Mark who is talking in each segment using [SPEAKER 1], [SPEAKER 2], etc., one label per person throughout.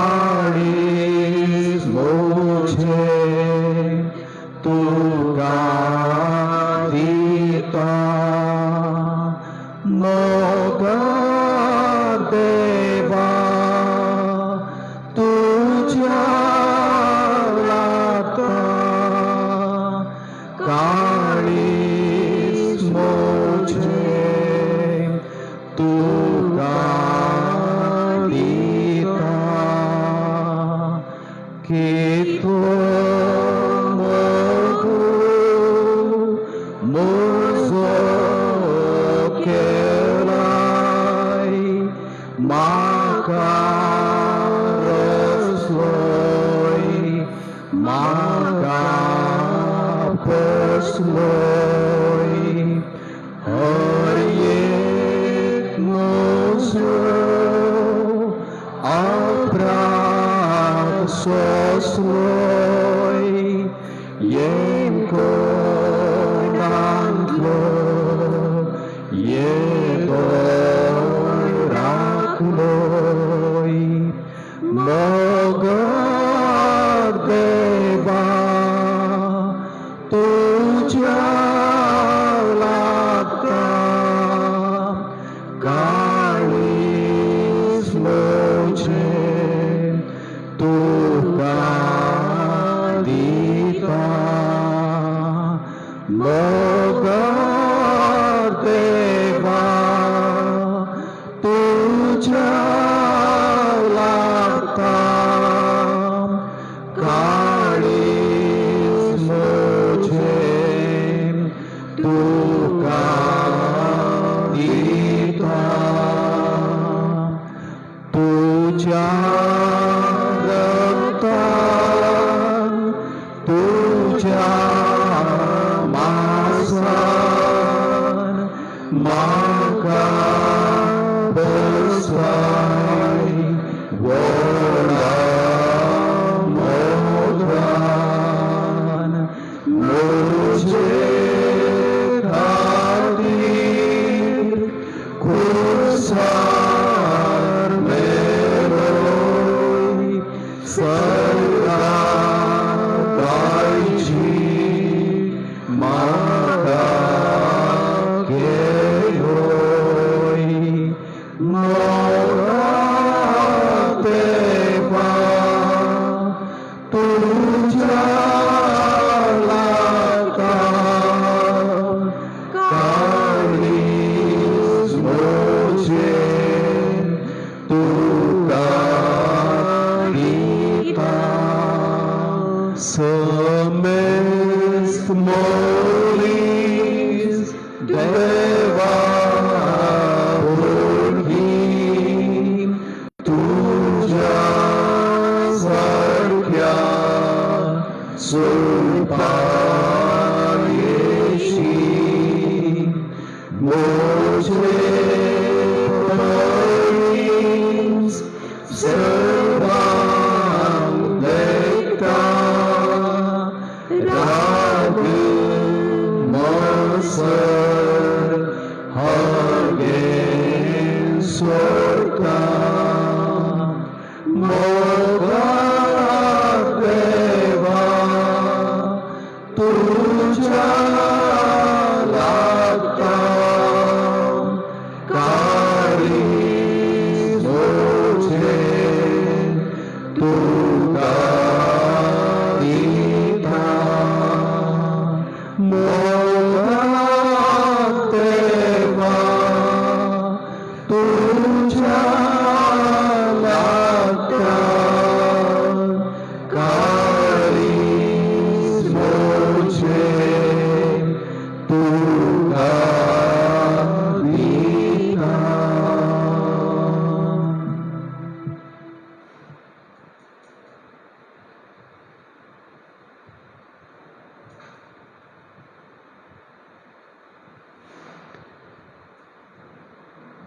[SPEAKER 1] काढ़ीस मुझे तू गादीता मोगर देवा तुझ्या लागता काळीस मुझे तू गादीता की तू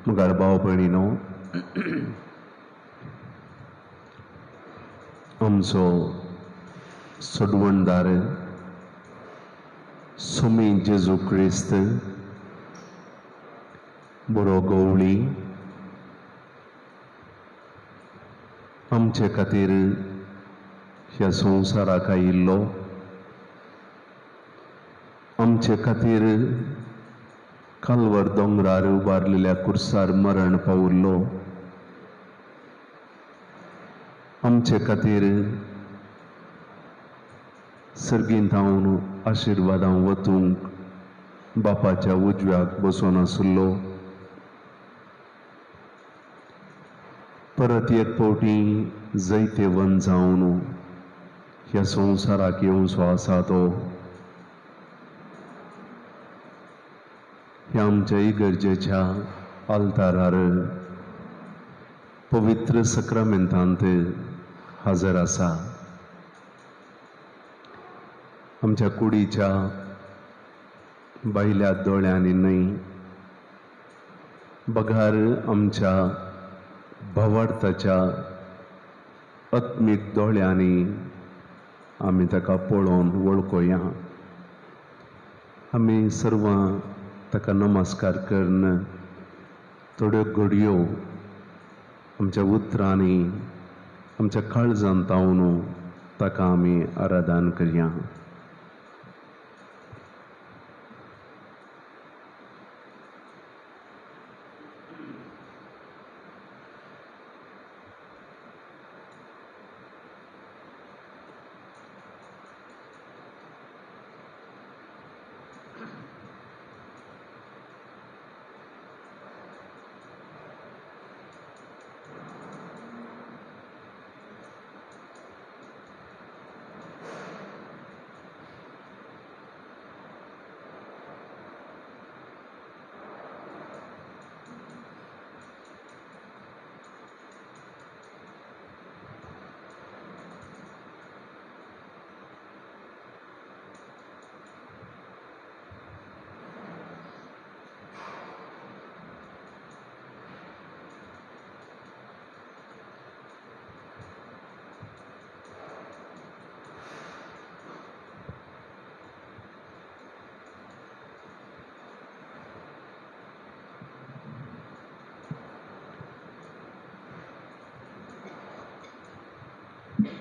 [SPEAKER 2] ગરબાઓ ભણીનો અમસો સુડવણદારે સુમી જેઝુ ક્રિસ્ત બરો ગૌળી आमचे खातीर ह्या संवसाराक आयिल्लो, आमचे खातीर काल्वर दोंगरार उबारलेल्या कुर्सार मरण पावुल्लो, आमचे खातीर सर्गींत हांव आशिर्वादां वतूंक बापाच्या उजव्याक बसून आसलो, परत एक फावटी जायते वन जावन ह्या संवसाराक येवचो आसा तो, ह्या आमच्या इगर्जेच्या आल्तारार पवित्र सक्रामेंतांत हजर आसा. आमच्या कुडीच्या भायल्या दोळ्यांनी न्हय, बगार आमच्या भावार्थाच्या आत्मीक दोळ्यांनी आमी ताका पळोवन वळखुया. आमी सर्वां ताका नमस्कार करून थोड्यो घडयो आमच्या उतरांनी आमच्या काळजांत तावन ताका आमी आराधन करया.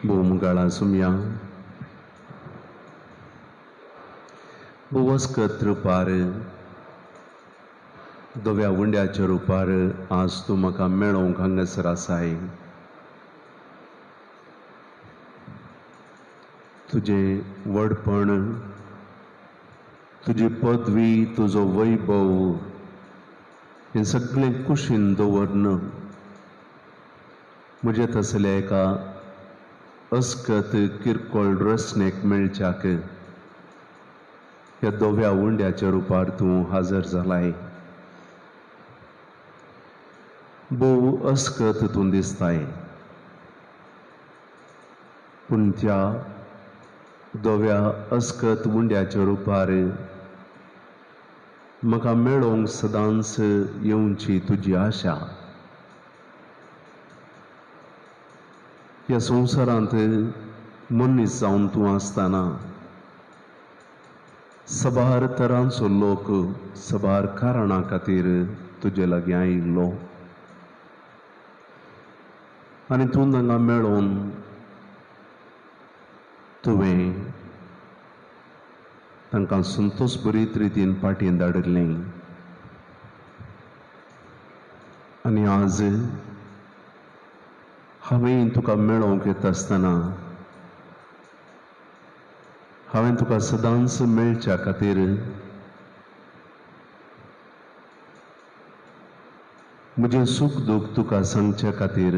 [SPEAKER 2] भूमगाळा सुमया बुवस्कत रुपार दोव्या उंड्याच्या रुपार आज तूं म्हाका मेळोवंक हांगासर आसाय. तुजें व्हडपण, तुजी पदवी, तुजो वैभव हें सगळें कुशीन दवरन म्हजे तसले एका अस्कत किरकोळ रचनेक मेळच्याक ह्या दोव्या उंड्याच्या रुपार तूं हजर जालाय. भोव अस्कत तूं दिसताय, पूण त्या दोव्या अस्कत उंड्याच्या रुपार म्हाका मेळोवंक सदांच येवची तुजी आशा. ह्या संवसारांत मनीस जावन तूं आसतना सबार तरांचो लोक सबार कारणां खातीर तुजे लागीं आयिल्लो, आनी तूं तांकां मेळोवन तुवें तांकां संतोश बरीत रितीन पाटीन धाडिल्लें. आनी आज हांवें तुका मेळोवंक येता आसतना हांवें तुका सदांच मेळच्या खातीर म्हजें सूख दूख तुका सांगचे खातीर,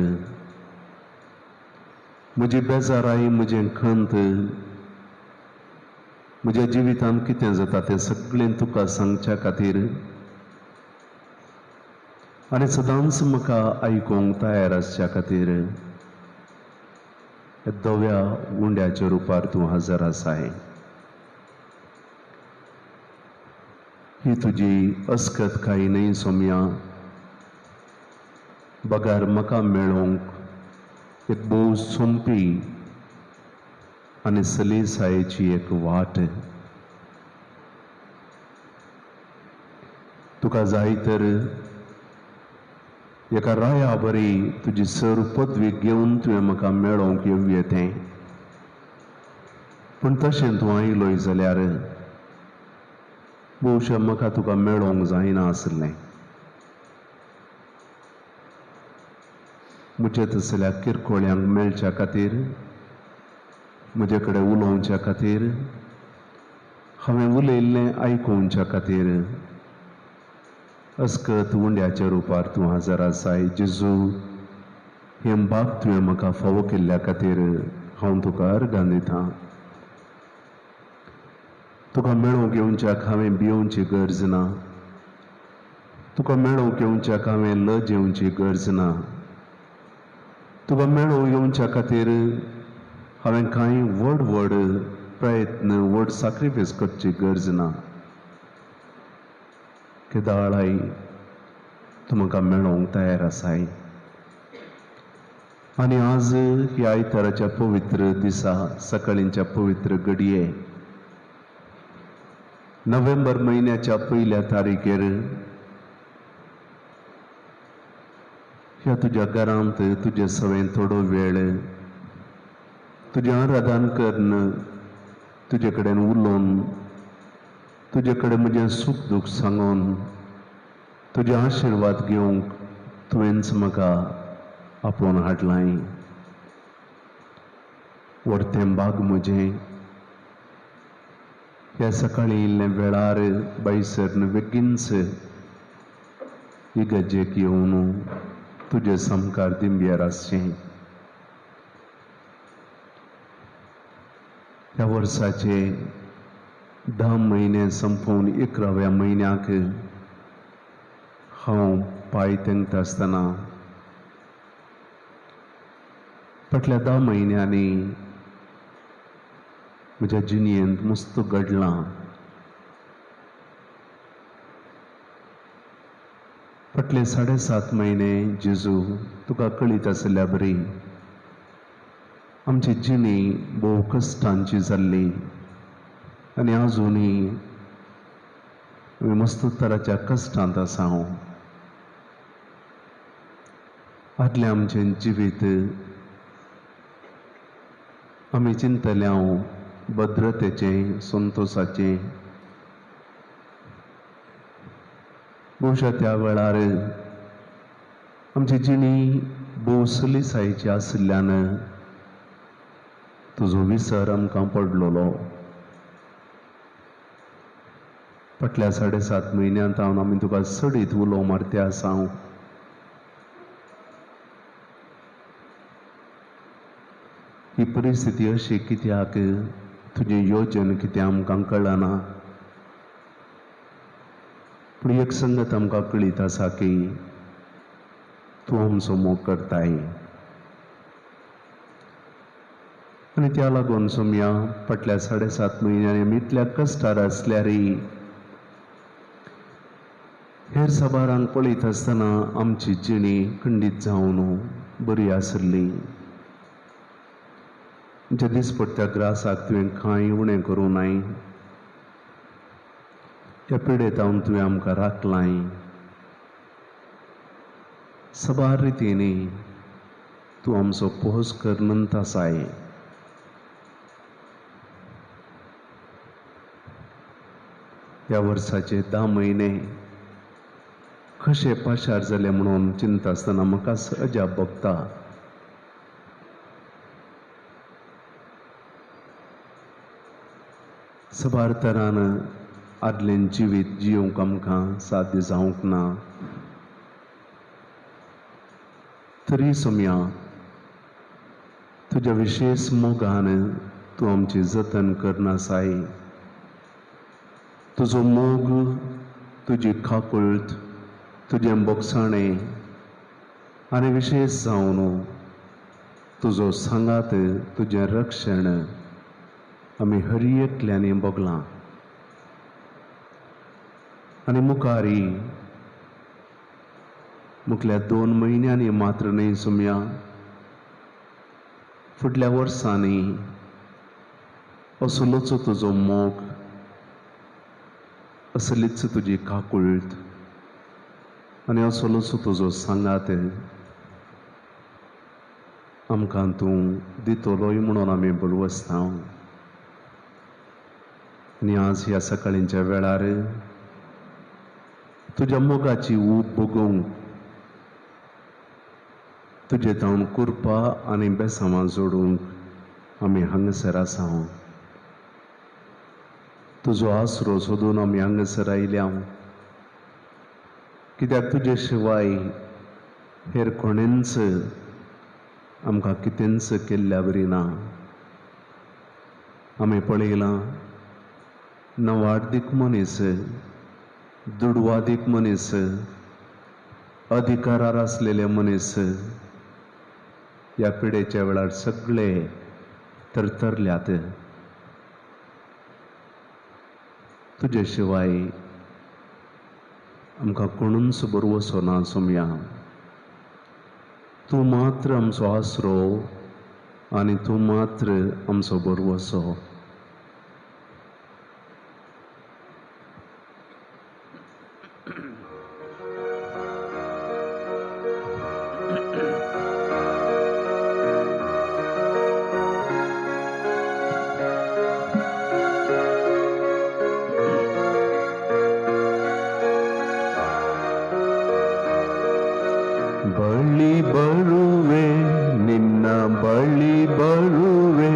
[SPEAKER 2] म्हजी बेजाराई, म्हजें खंत, म्हज्या जिवितांत कितें जाता तें सगळें तुका सांगच्या खातीर आनी सदांच म्हाका आयकूंक तयार आसच्या खातीर दोव्या उंड्याच्या रुपार तूं हजर आसाय. ही तुजी अस्कतकाय न्हय सोम्या, बगार म्हाका मेळोवंक एक भोव सोंपी आनी सलीसायेची एक वाट. तुका जाय तर एका राया बरी तुजी सर पदवी घेवन तुवें म्हाका मेळोवंक येवयेतें. पूण तशें तूं आयलोय जाल्यार भोवशा म्हाका तुका मेळोवंक जायना आसलें. म्हज्या तसल्या किरकोळ्यांक मेळच्या खातीर, म्हजे कडेन उलोवच्या खातीर, हांवें उलयल्लें आयकुवच्या खातीर अस्कत उंड्याच्या रुपार तूं हजर आसाय. जेजू, हें भाग तुवें म्हाका फावो केल्ल्या खातीर हांव तुका अर्गां दितां. तुका मेळोवंक येवच्याक हांवें भियोवची गरज ना. तुका मेळोवंक येवच्याक हांवें लज येवची गरज ना. तुका मेळोवंक येवच्या खातीर हांवें कांय व्हड प्रयत्न, व्हड सॅक्रिफायस करची गरज ना. केदाळ आई, तूं म्हाका मेळोवंक तयार आसाय. आनी आज ह्या आयताराच्या पवित्र दिसा, सकाळींच्या पवित्र घडये, नोव्हेंबर म्हयन्याच्या 1 तारीखेर ह्या तुज्या घरांत तुजे सवें थोडो वेळ तुजें आराधन करून, तुजे कडेन उलोवन, तुजे कडेन म्हजें सूख दूख सांगून, तुजे आशिर्वाद घेवंक तुवेंच म्हाका आपोवन हाडलाय. व्हरतें भाग म्हजें. ह्या सकाळीं इल्लें वेळार बाईसर बेगीनच इगर्जेक येवन तुजे समकार दिंब्यार आसचें. ह्या वर्साचे 10 म्हयने संपोवन 11व्या म्हयन्याक हांव पांय तेंगता आसतना फाटल्या 10 म्हयन्यांनी म्हज्या जिणेंत मस्त घडलां. फाटले 7.5 म्हयने जेजू तुका कळीत आसल्या बरी आमची जिणी भोव कश्टांची जाल्ली आनी आजुनूय आमी मस्त तराच्या कश्टांत आसा. हांव आदलें आमचें जिवीत आमी चिंतले हांव भद्रतेचें, संतोशाचें. भोवशा त्या वेळार आमची जिणी भोव सलिसायेची आशिल्ल्यान तुजो विसर आमकां पडलोलो. फाटल्या 7.5 म्हयन्यांत आमी तुका सडीत उलोव मारते आसा. हांव ही परिस्थिती अशी कित्याक, तुजें योजन कितें आमकां कळना. पूण एक संगत आमकां कळीत आसा की तूं आमचो मोग करताय. आनी त्या लागून सोम्या फाटल्या 7.5 म्हयन्यांनी आमी इतल्या कश्टार आसल्यारय हेर साबारांक पळयत आसतना आमची जिणी खंडीत जावन बरी आसली. आमच्या दिसपट्ट्या ग्रासाक तुवें कांय उणें करूं नाय. ह्या पिडेतावन तुवें आमकां राखलाय. साबार रितींनी तूं आमचो पोस करनंत आसाय. ह्या वर्साचे 10 म्हयने कशे पाशार जाले म्हणून चिंता आसतना म्हाका अजाप भोगता. साबार तरान आदलें जिवीत जियोंक आमकां साध्य जावंक ना. तरी सोम्या तुज्या विशेश मोगान तूं आमची जतन करन आसाय. तुजो मोग, तुजी खाकुळट, तुजें बोगसाणें आनी विशेश जावन तुजो सांगात, तुजें रक्षण आमी हर एकल्यांनी भोगलां. आनी मुखारी मुखल्या 2 म्हयन्यांनी मात्र न्ही सोम्या, फुडल्या वर्सांनी असलोच तुजो मोग, असलीच तुजी काकुळट आनी असो तुजो सांगात आमकां तूं दितलोय म्हणून आमी बळवस्ता. आनी आज ह्या सकाळींच्या वेळार तुज्या मोगाची ऊब बगूंक तुजे तावन कुरपा आनी बेसामां जोडूंक आमी हांगासर आसा. तुजो आसरो सोदून आमी हांगासर आयल्या, कित्याक तुजे शिवाय हेर कोणेंच आमकां कितेंच केल्ल्या बरी ना. आमी पळयलां नवाडदीक मनीस, दुडवादीक मनीस, अधिकारार आसलेले मनीस ह्या पिडेच्या वेळार सगळे तरतरल्यात. तुजे शिवाय आमकां कोणूच बरवसो ना सोम्या. तूं मात्र आमचो आसरो आनी तूं मात्र आमचो बरवसो. ಬಳಿ ಬರುವೆ ನಿನ್ನ ಬಳಿ ಬರುವೆ,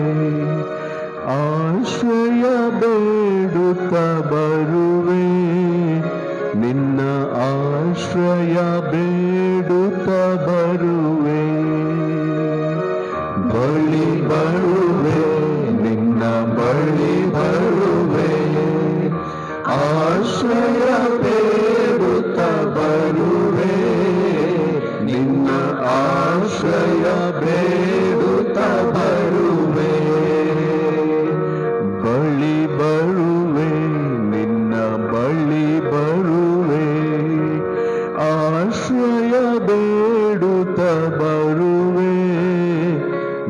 [SPEAKER 2] ಆಶ್ರಯ ಬೇಡುತ್ತ ಬರುವೆ, ನಿನ್ನ ಆಶ್ರಯ ಬೇಡುತ್ತ ಬರುವೆ. ಬಳಿ ಬರುವೆ ನಿನ್ನ ಬಳಿ ಬರುವೆ, ಆಶ್ರಯ ಬೇಡುತ್ತ ಬರುವೆ, ನಿನ್ನ ಆಶ್ರಯ ಬೇಡುತ್ತ ಬರುವೆ. ಬಳಿ ಬರುವೆ ನಿನ್ನ ಬಳಿ ಬರುವೆ, ಆಶ್ರಯ ಬೇಡುತ್ತ ಬರುವೆ,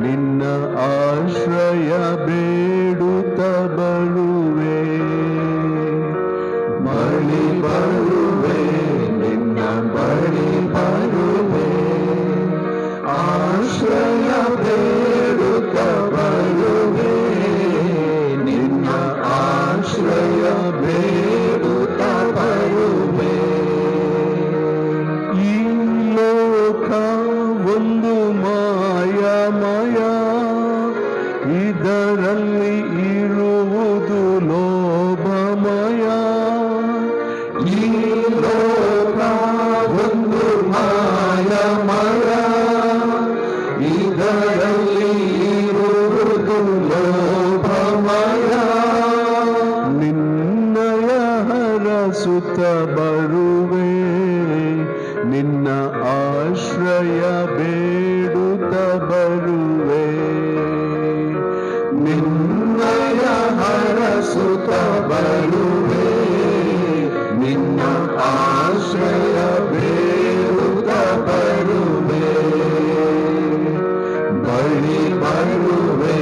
[SPEAKER 2] ನಿನ್ನ ಆಶ್ರಯ ಬೇಡುತ್ತ ಬರುವೆ. ಬಳಿ ಬರುವೆ ನಿನ್ನ ಬಳಿ ಬರುವೆ, ಆಶ್ರಯ ಬೇಡುತ್ತ ಬರುವೆ, ನಿನ್ನ ಆಶ್ರಯ ಬೇಡುತ್ತ ಬರುವೆ. ಈ ಲೋಕ ಒಂದು ಮಾಯಮಯ, ಇದರಲ್ಲಿ ಇರುವುದು ಲೋಭಮಯ. ಈ ಲೋಕ ಒಂದು ಮಾಯಮಯ, ಇದರಲ್ಲಿ ಇರುವುದು ಲೋಭಮಯ. ನಿನ್ನಯ ಹರಸುತ್ತ ಬರುವೆ, ನಿನ್ನ ಆಶ್ರಯ ಬೇಡುತ್ತ ಬರುವೆ. ನಿನ್ನಯ ಹರಸುತ್ತ ಬರುವೆ, ನಿನ್ನ ಆಶ್ರಯ ಬೇಡುತ್ತ ಬರುವೆ. ಬಳಿ ಬರುವೆ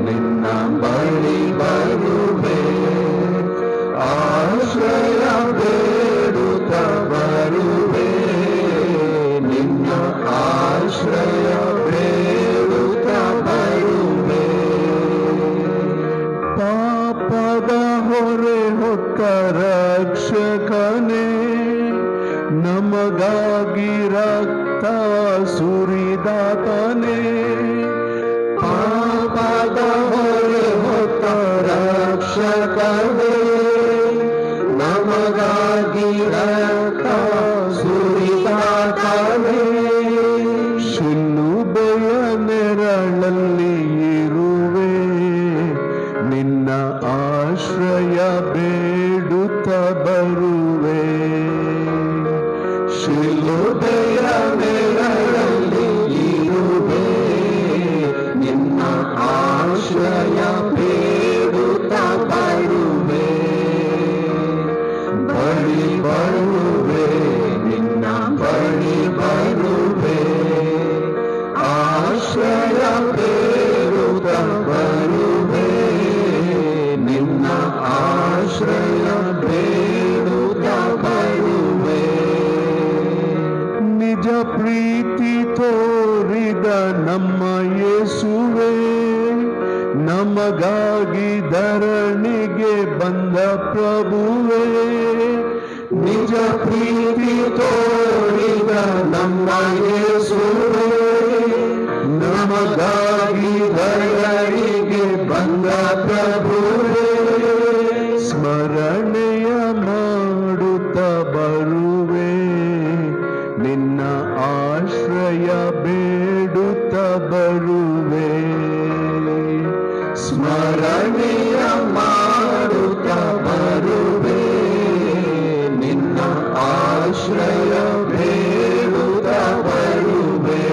[SPEAKER 2] ನಿನ್ನ ಬಳಿ ಬರುವೆ, ಆಶ್ರಯ ಬೇಡುತ್ತ ಬರುವೆ, ನಿನ್ನ ಆಶ್ರಯ ಬೇಡುತ್ತ ಬರುವೆ. ಪಾಪದ ಹೊರೆ ಹೊತ್ತ ರಕ್ಷಕನೇ, ನಮಗಾಗಿ ರಕ್ತ ಸುರಿದಾತನೇ. ಪಾಪದ ಹೊರೆ ಹೊತ್ತ ರಕ್ಷಕನೇ, ನಮಗಾಗಿ ರಕ್ತ ಸುರಿದಾತನೇ. ಶಿಲುಬೆಯ ನೆರಳಲ್ಲಿ ಇರುವೆ, ನಿನ್ನ ಆಶ್ರಯ ಬೇಡುತ್ತ ಬರುವೆ. ಶಿಲುಬೆಯ ನೆರಳಲ್ಲಿ ಇರುವೆ, ನಿನ್ನ ಆಶ್ರಯ ಬೇಡುತ್ತ ಬರುವೆ. ಬಳಿ ಬರುವೆ ನಿನ್ನ ಬಳಿ ಬರುವೆ, ಆಶ್ರಯ ನಮಗಾಗಿ ಧರಣಿಗೆ ಬಂದ ಪ್ರಭುವೇ,
[SPEAKER 1] ನಿಜ ಪ್ರೀತಿ ತೋರಿದ ನಮ್ಮ ಯೇಸುವೇ, ನಮಗಾಗಿ ಧರಣಿಗೆ ಬಂದ ಪ್ರಭುವೇ,
[SPEAKER 2] ಸ್ಮರಣೆಯ ಮಾಡುತ್ತ ಬರುವೆ, ನಿನ್ನ ಆಶ್ರಯ ಬೇಡುತ್ತ ಬರುವೆ.
[SPEAKER 1] ಸ್ಮರಣೆಯ ಮಾಡುತ್ತ ಬರುವೆ, ನಿನ್ನ ಆಶ್ರಯ ಬೇಡುತ್ತ ಬರುವೆ.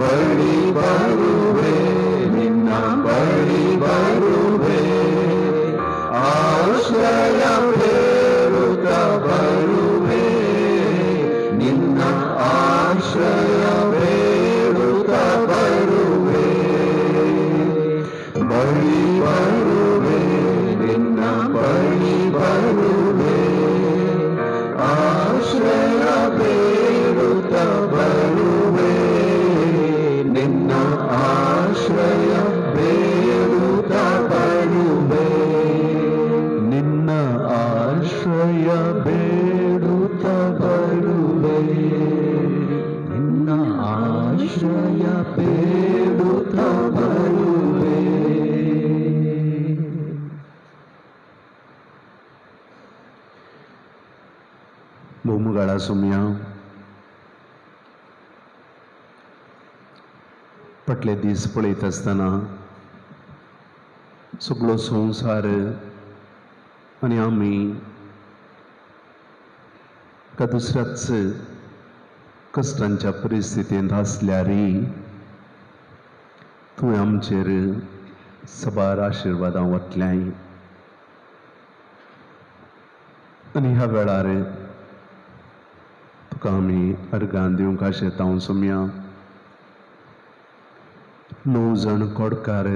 [SPEAKER 1] ಬಳಿ ಬರುವೆ, ನಿನ್ನ ಬಳಿ ಬರುವೆ, ಆಶ್ರಯ ಬೇಡುತ್ತ ಬರುವೆ, ನಿನ್ನ ಆಶ್ರಯ ಬೇಡುತ್ತ ಬರುವೆ. ಬಳಿ ಬರುವೆ, ನಿನ್ನ ಬಳಿ ಬರುವೆ, ಆಶ್ರಯ ಬೇಡುತ್ತ ಬರುವೆ, ನಿನ್ನ ಆಶ್ರಯ ಬೇಡುತ್ತ ಬರುವೆ.
[SPEAKER 2] ನಿನ್ನ ಆಶ್ರಯ ಬೇಡುತ್ತ ಬರುವೆ,
[SPEAKER 1] ನಿನ್ನ ಆಶ್ರಯ ಬೇಡುತ್ತ ಬರುವೆ.
[SPEAKER 2] भूमुगाळा सुम्या पटले दीस पळयत आसतना सगळो संवसार आनी आमी एका दुसऱ्याच कश्टांच्या परिस्थितींत आसल्यारय तुवें आमचेर सबार आशिर्वादां वतल्याय. आनी ह्या वेळार तुका आमी अर्गां दिवंक आशेता हांव सुम्या. 9 जण कोडकार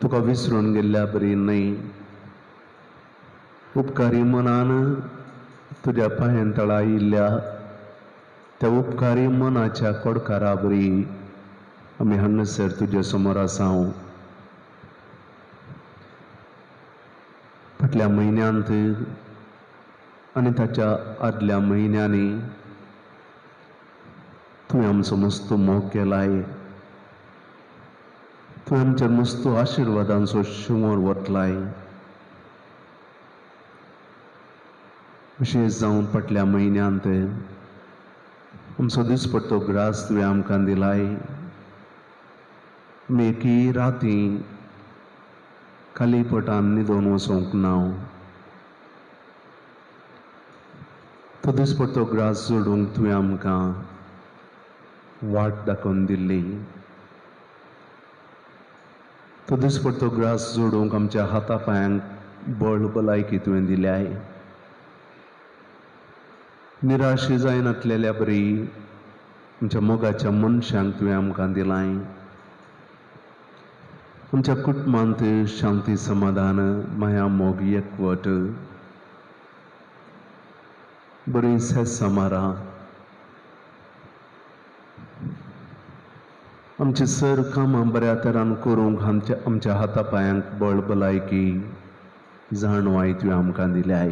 [SPEAKER 2] तुका विसरून गेल्ल्या बरी न्हय. उपकारी मनान तुज्या पांयां तळा आयिल्ल्या त्या उपकारी मनाच्या कोडकारा बरी आमी हांगासर तुजे समोर आसा. फाटल्या म्हयन्यांत आनी ताच्या आदल्या म्हयन्यांनी तुवें आमचो मस्तो मोग केलाय. तुवें आमचेर मस्तो आशिर्वादांचो शुंवर वतलाय. विशेश जावन फाटल्या म्हयन्यांत आमचो दिसपट्टो ग्रास तुवें आमकां दिलाय. आमी एकी राती खाली पोटान न्हिदोन वचोंक ना. तो दिसपट्टो ग्रास जोडूंक तुवें आमकां वाट दाखोवन दिल्ली. तो दिसपट्टो ग्रास जोडूंक आमच्या हाता पांयांक बळ भलायकी तुवें दिल्याय. निराशी जायन आसलेल्या बरी आमच्या मोगाच्या मनशांक तुवें आमकां दिलाय. आमच्या कुटुंबांत शांती समाधान माया मोग एकवट बरी सेसा मारा. आमची सर कामां बऱ्या तरान करूंक आमच्या हाता पांयांक बळ भलायकी जाणवाय तुवें आमकां दिल्याय.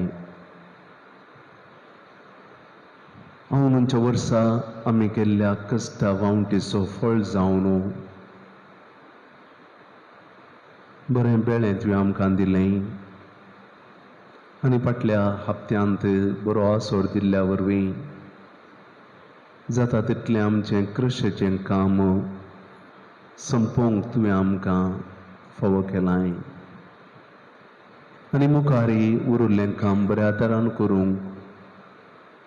[SPEAKER 2] औनुच्या वर्सा आमी केल्ल्या कश्टा वावटेचो फळ जावन बरें बेळें तुवें आमकां दिलें. आनी फाटल्या हप्त्यांत बरो आसोर दिल्ल्या वरवीं जाता तितलें आमचें कृशेचें काम संपोवंक तुवें आमकां फावो केलाय. आनी मुखारी उरिल्लें काम बऱ्या तरान करूंक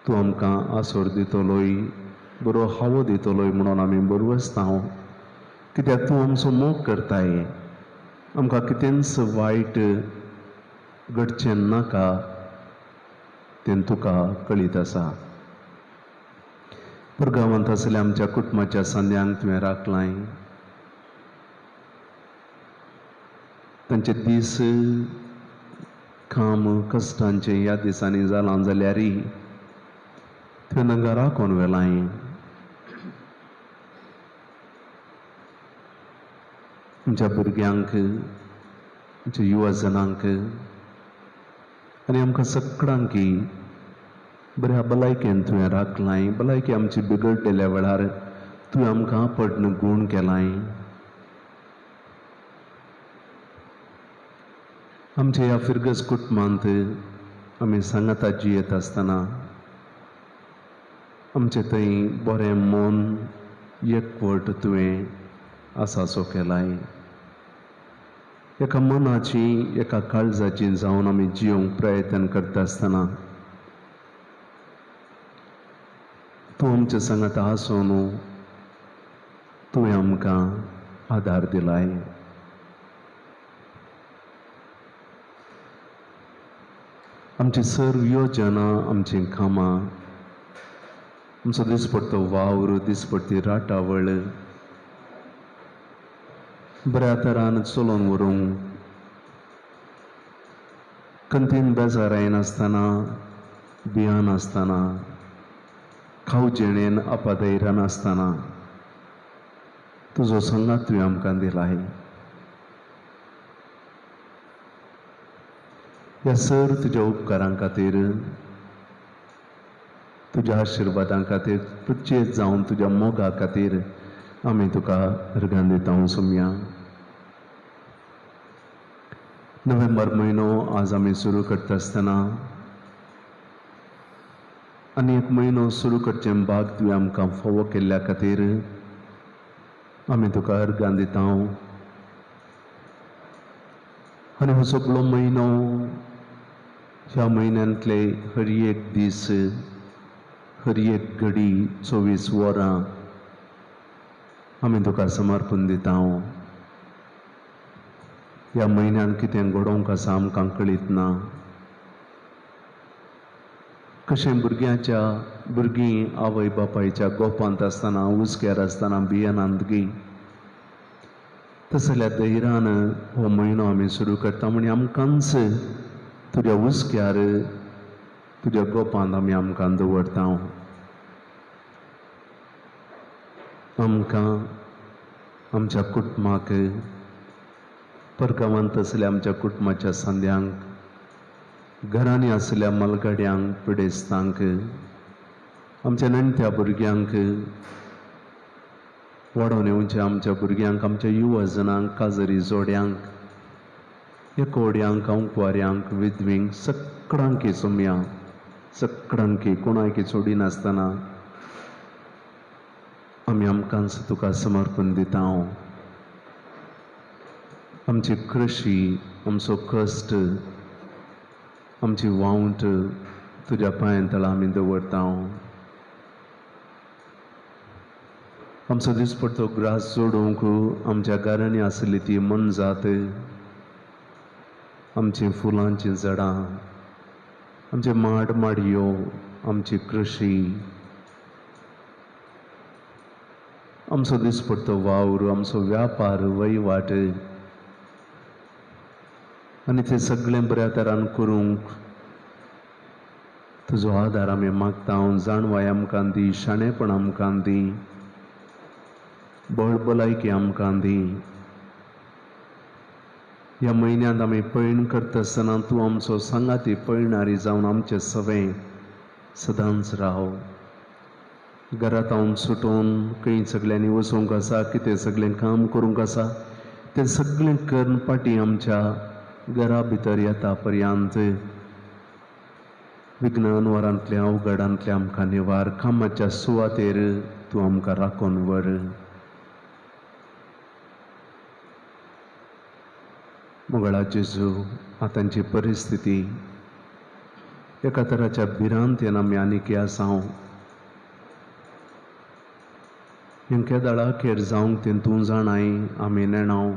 [SPEAKER 2] तूं आमकां आसोर दितलोय, बरो हावो दितलोय म्हणून आमी बरवसता. कित्याक तूं आमचो मोग करताय. आमकां कितेंच वायट घडचें नाका तें तुका कळीत आसा. परगांवांत आसल्या आमच्या कुटुंबाच्या सांद्यांक तुवें राखलाय. तांचे दीस काम कश्टांचे ह्या दिसांनी जालां जाल्यारय तुवें तांकां राखून व्हेलाय. आमच्या भुरग्यांक आमच्या युवा जनांक आनी आमकां सगळ्यांक बऱ्या भलायकेन तुवें राखलाय. भलायकी आमची बिगडलेल्या वेळार तुवें आमकां पडन गूण केलाय. आमच्या ह्या फिरगस कुटुंबांत आमी सांगाता जियेत आसतना आमचे थंय बरें मन एकवट तुवें आसासो केलाय. एका मनाची एका काळजाची जावन आमी जियोंक प्रयत्न करता आसतना तूं आमच्या सांगाता आसून तुवें आमकां आदार दिलाय. आमची सर्व योजना, आमची कामां, आमचो दिसपडटो वावर, दिसपडटी राटावळ बऱ्या तरान चलोवन व्हरूंक कंतीन बेजार येनासतना, भियान आसतना, खाव जेणेन आपाधैर्यान आसतना तुजो संगात तुवें आमकां दिलाय. ह्या सर तुज्या उपकारां खातीर, तुज्या आशिर्वादां खातीर, तुजेच जावन तुज्या मोगा खातीर आमी तुका अर्गां दिता सुम्या. नोव्हेंबर म्हयनो आज आमी सुरू करता आसतना आनी एक म्हयनो सुरू करचें भाग तुवें आमकां फोव केल्ल्या खातीर आमी तुका अर्गां दिता. आनी हो सगळो म्हयनो, ह्या म्हयन्यांतले हर एक दीस, हर एक घडी, 24 वरां आमी तुका समर्पण दिता. ह्या म्हयन्यान कितें घडोवंक आसा आमकां कळीत ना. कशें भुरगीं आवय बापायच्या गोपांत आसतना, उजक्यार आसतना भियेनांतगी, तस जाल्यार धैर्यान हो म्हयनो आमी सुरू करता. म्हण आमकांच तुज्या उजक्यार, तुज्या गोपांत आमी आमकां दवरता. आमकां, आमच्या कुटुंबाक, परगांवांत आसल्या आमच्या कुटुंबाच्या सांद्यांक, घरांनी आसल्या मलगड्यांक, पिडेस्तांक, आमच्या नेण्ट्या भुरग्यांक, वाडोवन येवच्या आमच्या भुरग्यांक, आमच्या युवा जनांक, काजरी जोड्यांक, एकोड्यांक, अंकवाऱ्यांक, विधवींक, सगळ्यांक सुम्या, सगळ्यांक कोणाक सोडिनासतना आमी आमकांच तुका समर्पण दिता. आमची कृशी, आमचो कश्ट, आमची वावट तुज्या पांया तळा आमी दवरता. आमचो दिसपडटो ग्रास जोडूंक आमच्या घरांनी आसली ती मनजात, आमची फुलांची झाडां, आमचे माड माडयो, आमची कृशी, आमचो दिसपडटो वावर, आमचो व्यापार, वहिवाट आनी तें सगळें बऱ्या तरान करूंक तुजो आदार आमी मागता. जाणवाय आमकां दी, शाणेपण आमकां दी, बळभलायकी आमकां दी. ह्या म्हयन्यांत आमी पळण करता आसतना तूं आमचो सांगाती पळणारी जावन आमचे सवें सदांच राव. घरांत सुटोवन खंय सगळ्यांनी वचूंक आसा, कितें सगळें काम करूंक आसा तें सगळें करून पाटी आमच्या घरा भितर येता पर्यंत विघ्न अनवरांतल्या अवघडांतल्या आमकां निवार. कामाच्या सुवातेर तूं आमकां राखून व्हर. मोगळा जेजू, आतांची परिस्थिती एका तराच्या भिरांतेन आमी आनीक आसा. हेंक्या दळाखेर जावंक तें तूं जाणाय, आमी नेणाव.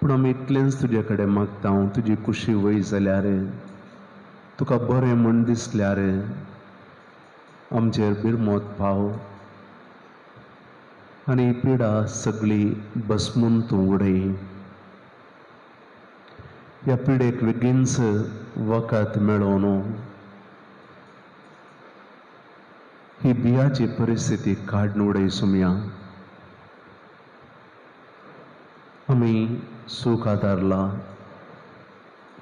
[SPEAKER 2] पूण आमी इतलेंच तुजे कडेन मागता, तुजी कुशी वय जाल्यार, तुका बरें म्हण दिसल्यार आमचेर बिरमोत पाव आनी पिडा सगळी भस्मून तूं उडय. ह्या पिडेक बेगीनच वखद मेळोवन ही बियाची परिस्थिती काडून उडय सुम्या. तुवें सूख आदारला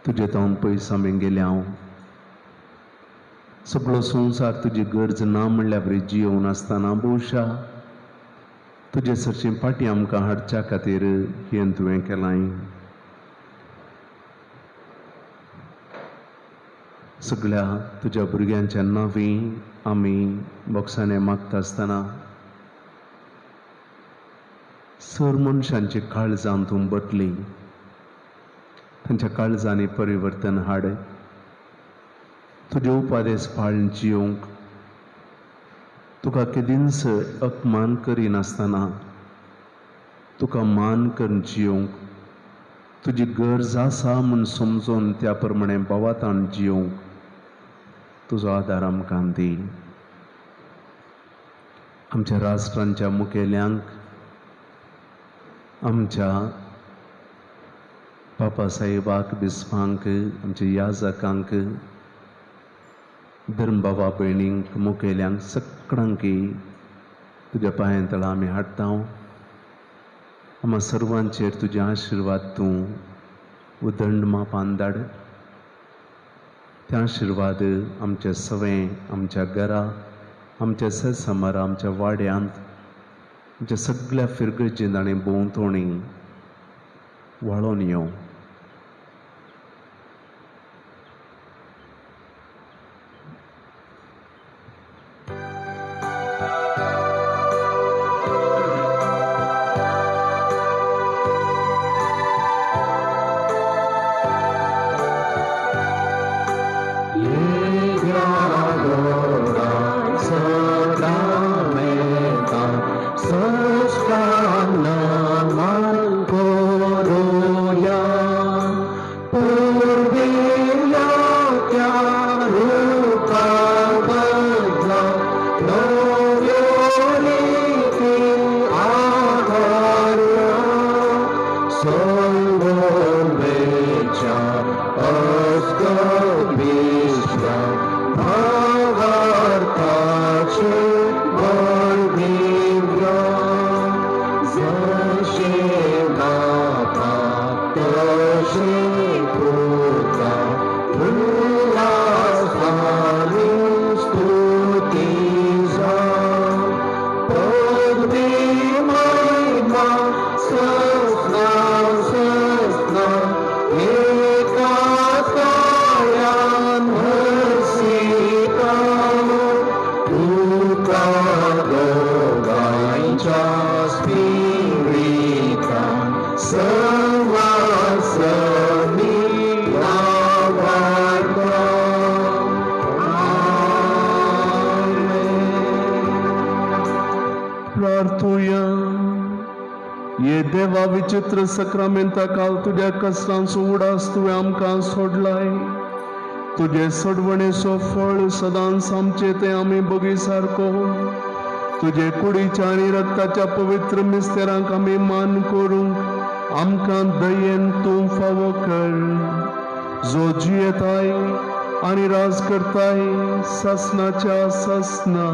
[SPEAKER 2] तुजे तोंड पयस हांवें गेले हांव सगळो संवसार तुजी गरज ना म्हणल्या बरी जियोवन आसतना भोवशा तुजे सरचे फाटी आमकां हाडच्या खातीर हें तुवें केलां. सगळ्या तुज्या भुरग्यांच्या नांवीं आमी बोगसाने मागता आसतना सर मनशांची काळजां तूं बदली, तांच्या काळजांनी परिवर्तन हाड. तुजे उपादेस पाळून जियोंक तुका केदींच अपमान करिनासतना तुका मान करून जियोंक तुजी गरज आसा म्हूण समजून त्या प्रमाणे बोवातान जियोंक तुजो आदार आमकां दी. आमच्या राष्ट्रांच्या मुखेल्यांक, आमच्या बाबासाहेबाक बिस्वांक, आमच्या याजकांक, धर्मबाबा भयणींक, मुखेल्यांक सगळ्यांक तुज्या पांया तळा आमी हाडटा. आम्हा सर्वांचेर तुजे आशिर्वाद तूं उदंड मापान धाड. ते आशिर्वाद आमच्या सवें, आमच्या घरा, आमच्या सेसमारा, आमच्या वाड्यांत, आमच्या सगळ्या फिरगेचेर आनी भोंवतणी वाळोन येवं. ये देवा विचित्र सक्रामेंता काल तुझ्या कष्टांचो उडास तुवें आमकां सोडलाय. तुजे सोडवणेचो फळ सदांच आमचे ते आमी बगी सारको. तुजे कुडीच्या आनी रक्ताच्या पवित्र मिस्तेरांक आमी मान करूंक आमकां दयेन तूं फावो कर, जो जियेताय आनी राज करताय ससनाच्या ससना.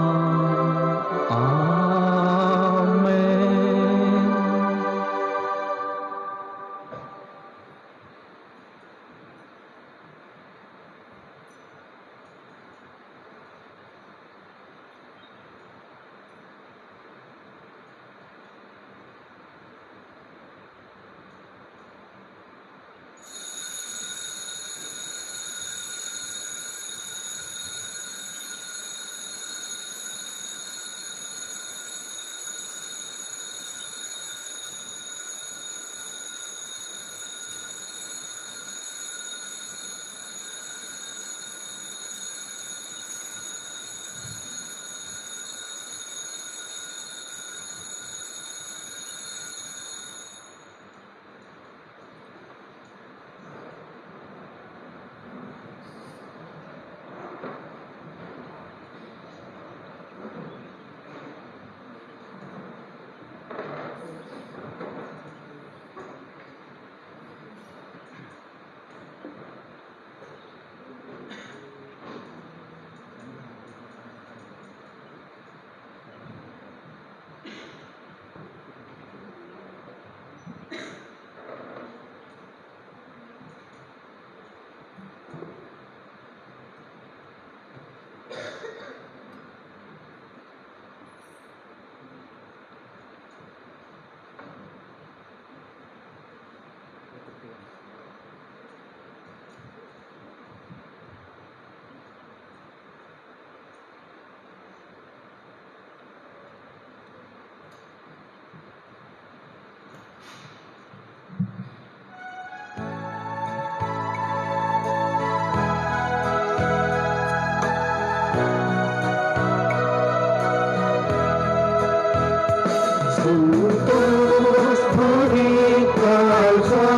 [SPEAKER 1] संतोष भरी काळजा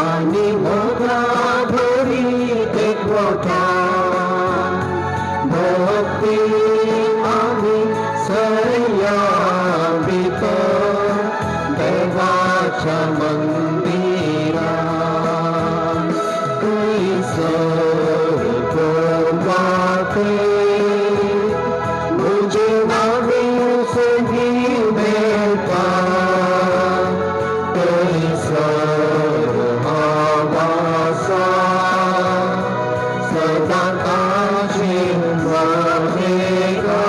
[SPEAKER 1] आणि मोठा भरी देखवटा भक्ती आणि सह्या देवाच्या मंदिरा मुझे नावे सही बेटा आवासा सदा काशी रहेगा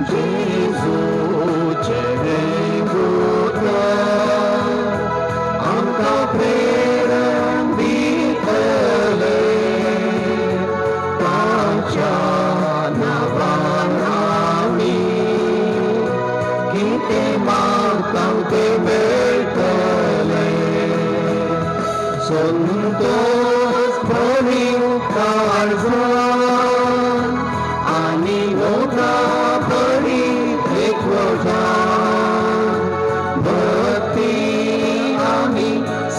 [SPEAKER 1] जेसू चेहरे आमका प्रेरण बीतले ताच्या नावानामी किती मागतां ते मेळटले संतोष भरीव काळजा आणि मोठा भरीव एकवटा भक्ती आणि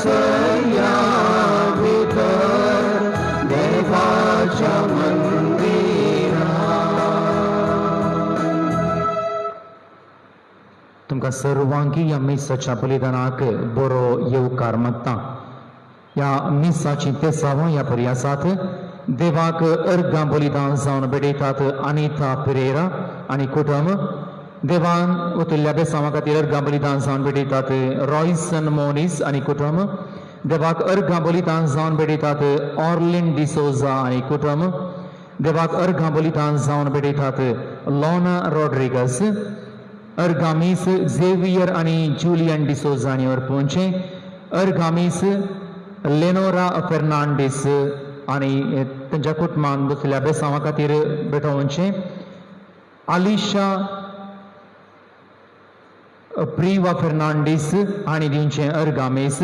[SPEAKER 1] सह्या भितर देवाच्या मंदिरा.
[SPEAKER 3] तुमकां सर्वांकी या मिसाच्या बलिदानाक बरो येवकार मागता. या मिसाची पेसावां ह्या पर्यासात देवाक अर्गां बलिदान जावन बेडयतात अनिता पेरेरा आनी कुटुंब. देवान ओतिल्ल्या बेसावां खातीर अर्गां बलिदान जावन बेडयतात रॉयसन मोनीस आनी कुटुंब. देवाक अर्गां बलिदान जावन बेडयतात ऑर्लिन डिसोजा आनी कुटुंब. देवाक अर्गां बलिदान जावन बेडयतात लॉना रॉड्रिगस. अर्गामीस झेवियर आनी जुलियन डिसोजा आनी अर्पोंचे. अर्गामीस लेनोरा फेर्नांडीस आनी तांच्या कुटुंबान बसलेल्या बेसावां खातीर बेटोवचे. आलिशा प्रिवा फेर्नांडीस हांणी दिवचे अर्गामीस.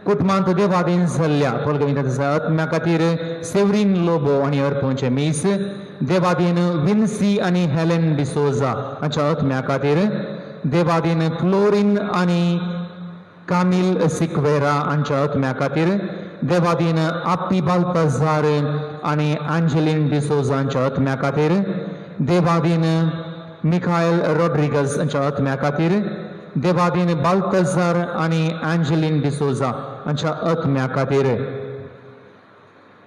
[SPEAKER 3] कुटुंबांत देवाधीन जाल्ल्या पलगविताच्या आत्म्या खातीर सेवरीन लोबो आनी अर्पोंचे मीस. देवाधीन विन्सी आनी हेलेन डिसोजा हांच्या आत्म्या खातीर. देवाधीन फ्लोरीन आनी कामिल सिक्वेरा हांच्या आत्म्या खातीर. देवाधीन आप्पी बाल्ताजार आनी एंजेलिन डिसोजा हांच्या आत्म्या खातीर. देवाधीन मिखायल रॉड्रिगस हांच्या आत्म्या खातीर. देवाधीन बाल्ताजार आनी एंजेलिन डिसोजा हांच्या आत्म्या खातीर.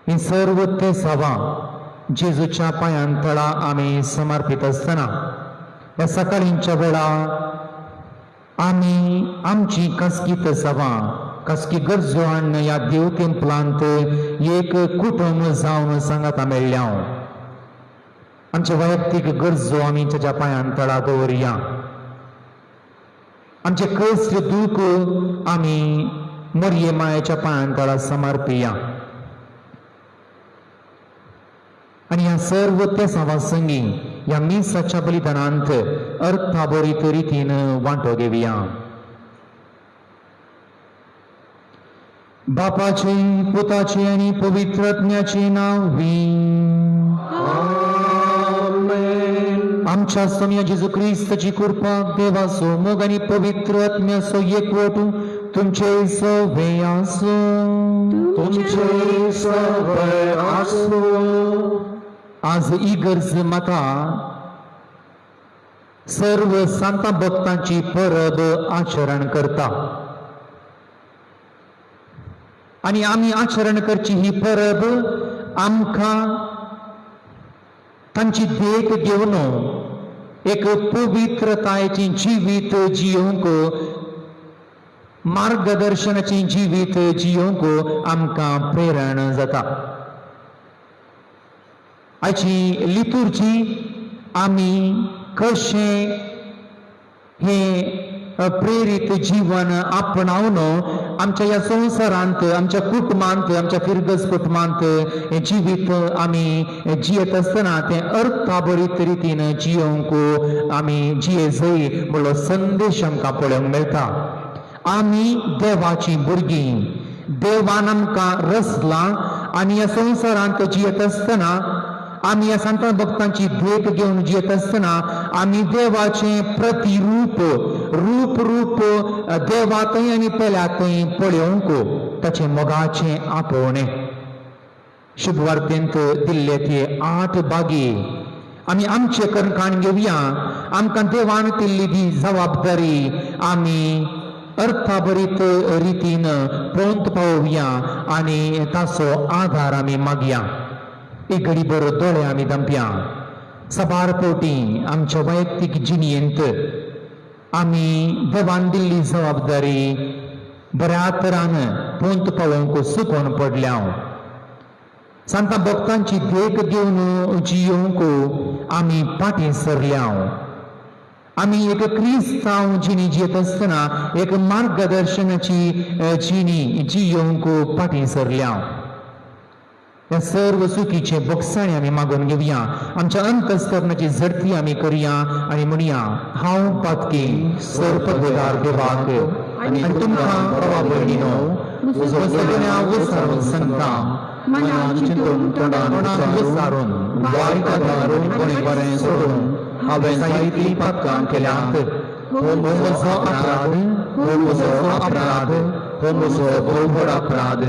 [SPEAKER 3] ही सर्व ते सवां जेजूच्या पांयां तळा आमी समर्पित आसतना ह्या सकाळींच्या वेळार आमी आमची खासगीत सवां खासगी गरजो हाडून ह्या देव तेंपलांत एक कुटुंब जावन सांगाता मेळ्ळ्या. आमचे वैयक्तीक गरजो आमी ताच्या पांयां तळा दवरया. आमचे कश्ट दूख आमी मरये मायेच्या पांयां तळा समर्पिया. आनी ह्या सर्व त्या सवां संगी ह्या मिसाच्या बलिदानांत अर्थाबरीत रितीन वांटो घेवया. बापाचे पुताचे आनी पवित्र आत्म्याचे नांवी आमच्या सम्य जेजू क्रिस्ताची कृपा देवाचो मोग आनी पवित्र आत्म्याचो एकवट तुमचे सवे आसो.
[SPEAKER 1] तुमचे सवे आसो.
[SPEAKER 3] आज इगर्ज माता सर्व संत भक्तांची परब आचरण करता आणि आम्ही आचरण करची ही परब आमकां तांची देख घेवन एक पवित्रतायेची जिवीत जियोंक मार्गदर्शनाची जिवीत जियोंक आमकां प्रेरण जाता. आयची लितुर्जी आमी कशें हे प्रेरित जीवन आपणावन आमच्या ह्या संवसारांत आमच्या कुटुंबांत आमच्या फिरगस कुटुंबांत हें जिवीत आमी जियेत आसतना तें अर्थाबरीत रितीन जियोंक आमी जिये जय म्हणलो संदेश आमकां पळोवंक मेळटा. आमी देवाची भुरगीं, देवान आमकां रचलां आनी ह्या संवसारांत जियेत आसतना आम्ही या संत भक्तांची भेट घेऊन येत असताना आम्ही देवाचे प्रतिरूप रूप रूप देवातय आणि पेल्यातय पळयोंक ताचे मोगाचे आपोवणे शुभवार्तेंत दिल्ले ते 8 बागी आम्ही आमचे कणकाण घेऊया आमकां देवान दिल्ली ती जबाबदारी आम्ही अर्थाभरीत रितीन पळोवंक पावोवया आणि ताचो आधार आम्ही मागया एक घडीभर दोळे आम्ही दंपया सबार पोटी आमच्या वैयक्तीक जिणेंत आम्ही देवान दिल्ली जबाबदारी बऱ्या तरान पळोवंक पावोवंक सुकोवन पडल्या संत भक्तांची देख घेवन जियोंक आम्ही फाटीं सरल्या आम्ही एक क्रिस्तांव जिणी जियेत असतना एक मार्गदर्शनाची जिणी जियोंक फाटीं सरल्या या सर्व चुकीचे बोगसाणे आम्ही मागून घेऊया आमच्या अंतस्करणाची झडती आम्ही करूया आणि म्हणूया हांव पातकी सर्पदवेदार देवाक आणि तुमकां प्रभा भयणीनो म्हजो सगळ्या वसारून संतां मनान चिंतून तोंडान विचारून वायट दारून कोणी बरें सोडून हांवें जायतीं पातकां केल्यांत हो म्हजो अपराध हो म्हजो अपराध हो म्हजो भोवड अपराध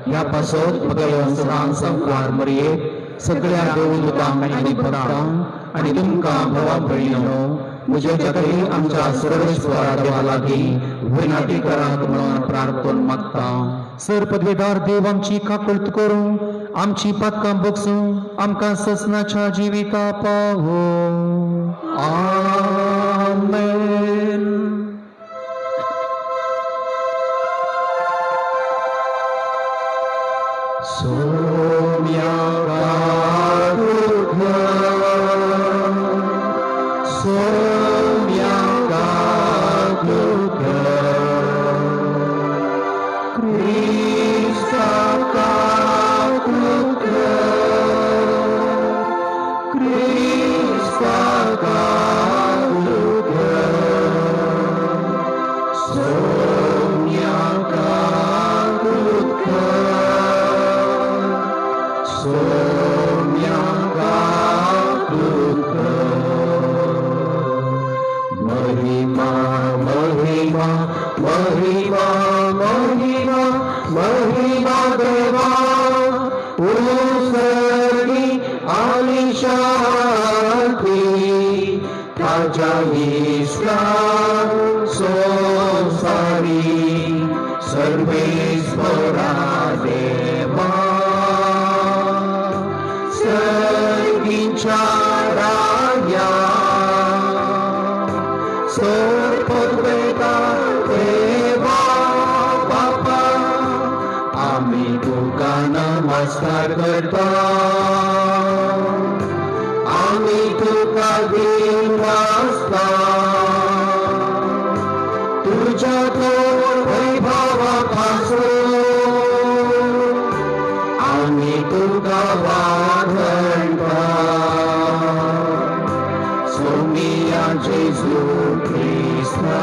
[SPEAKER 3] ह्या पासत म्हगेलो सदां संवकार मरये सगळ्या देवदूतांक आनी भक्तांक आनी तुमकां भवा भयणीनो म्हजे खातीर आमच्या सर्वेश्वरा देवा लागीं विनंती करात म्हणून प्रार्थना मागता सर्पदवेदार देव आमची काकुळट करूं आमची पातकां बगसूं आमकां ससनाच्या जिविता पावो आमेन
[SPEAKER 1] सर्वेश्वरा देवा सर्वींच्या राया सर्पदवेदार देवा बापा आम्ही तुका नमस्कार करता आम्ही तुका दिन वाजता तुझ्या आम्ही तुका वाघणता सोमिया जेजू ख्रिस्ता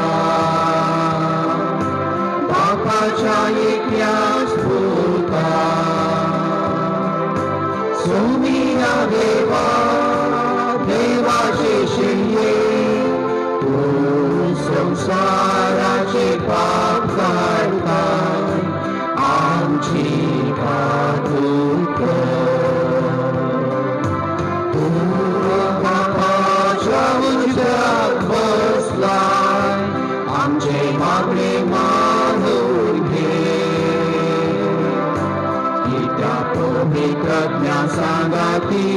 [SPEAKER 1] बापाच्या एकट्याच पुता सोमिया देवा देवाचे शिल्ये तू संसाराचे पाप काढता आमची कातूक तू बापाच्या उजव्यात बसलाय आमचे मागणे मानून घे की त्या पवित्र ज्ञासांगाती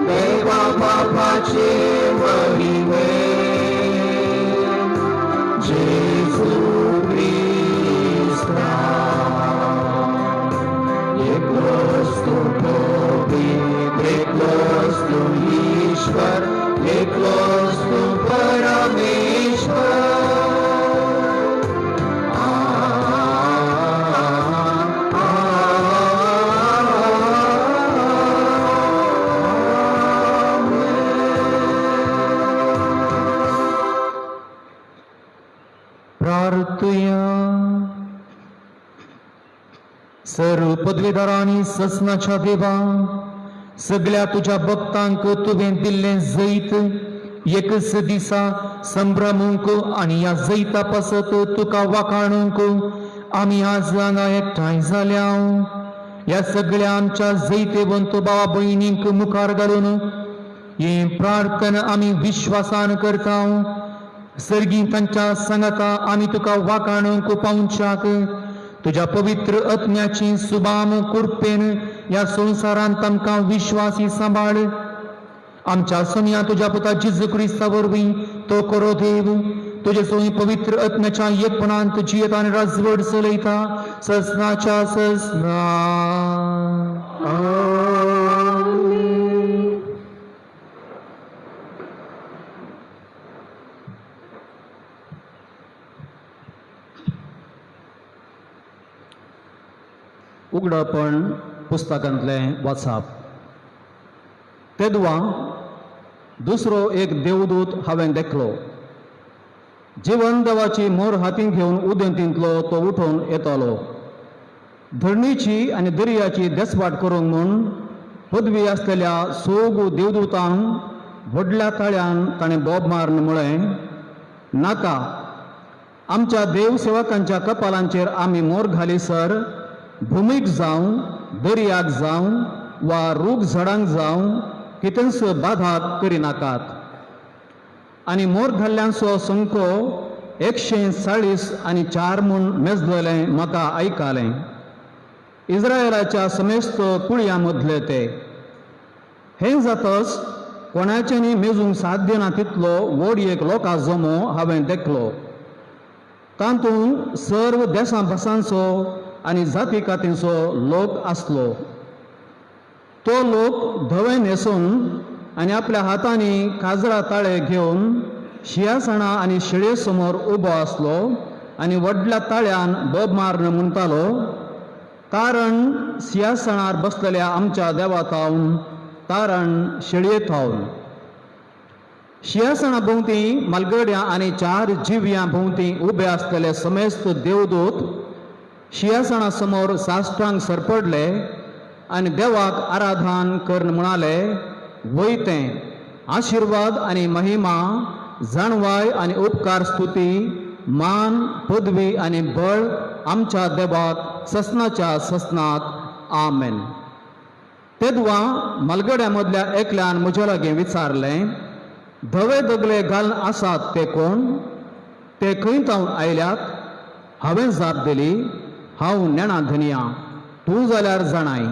[SPEAKER 1] देवा बापाचे महिमे जेजू Krista एकलोच तू पवित्र एकलोच तू ईश्वर एकलोच तू परमेश्वर
[SPEAKER 3] सर्व पदवीधरांनी ससनाच्या देवा सगळ्या तुझ्या भक्तांक तुवें दिल्लें जैत एकच दिसा संभ्रमूंक आनी ह्या जैता पासत तुका वाखाणूंक आमी आज हांगा एकठांय जाल्या. ह्या सगळ्या आमच्या जैतेवंत भावा भयणींक मुखार घालून ही प्रार्थना आमी विश्वासान करता. सर्गीतांच्या सांगाता आमी तुका वाखाणूंक पावच्याक तुझ्या पवित्र आत्म्याची सुबाम कृपेन ह्या संवसारांत आमकां विश्वासी सांबाळ. आमच्या समिया तुझ्या पुता जेजू क्रिस्ता वरवीं तो करो देव तुझे सोयी पवित्र आत्म्याच्या एकपणांत जियेता आनी राजवट चलयता ससनाच्या ससना.
[SPEAKER 4] उगडपण पुस्तकांतलें वाचप. तेदवा दुसरो एक देवदूत हांवें देखलो. जिवन देवाची मोर हातीन घेवन उदेंतींतलो तो उठून येतालो. धरणीची आनी दर्याची देसपाट करूंक म्हूण पदवी आसलेल्या सोग देवदूतांक व्हडल्या ताळ्यान ताणें बोब मारून म्हळें, नाका, आमच्या देवसेवकांच्या कपालांचेर आमी मोर घालीसर भुमीक जावं, दर्याक जावं वा रूख झाडांक जावं कितेंच बाधाक करिनाकात. आनी मोर घाल्ल्यांचो संको 140 म्हूण मेजलेलें म्हाका आयकलें. इस्रायेलाच्या समेस्त कुळयां मदले ते. हें जातच कोणाचेंय मेजूंक साध्य ना तितलो व्हड एक लोका जमो हांवें देखलो. तातूंत सर्व देशां भासांचो आनी जाती कातींचो लोक आसलो. तो लोक धवे न्हेसून आनी आपल्या हातांनी काजरा ताळे घेवन शियासणां आनी शिळे समोर उबो आसलो आनी व्हडल्या ताळ्यान बोब मारून म्हणटालो, तारण सिंहासणार बसलेल्या आमच्या देवा थावन, तारण शिळये थावन. सिंहासणा भोंवती मालगड्यां आनी 4 जिव्यां भोंवती उबे आसलेले समेस्त देवदूत सिंहासणा समोर साश्टांग सरपडले आनी देवाक आराधन करून म्हणाले, वयतें, आशिर्वाद आनी महिमा, जाणवाय आनी उपकार स्तुती, मान, पदवी आनी बळ आमच्या देवाक ससनाच्या ससनात. आमेन. तेदवा मालगड्या मदल्या एकल्यान म्हजे लागीं विचारलें, धवे दगले घालन आसात ते कोण? ते खंय थावन आयल्यात? हांवें जाप दिली, हांव नेणा धनिया, तूं जाल्यार जाणाय.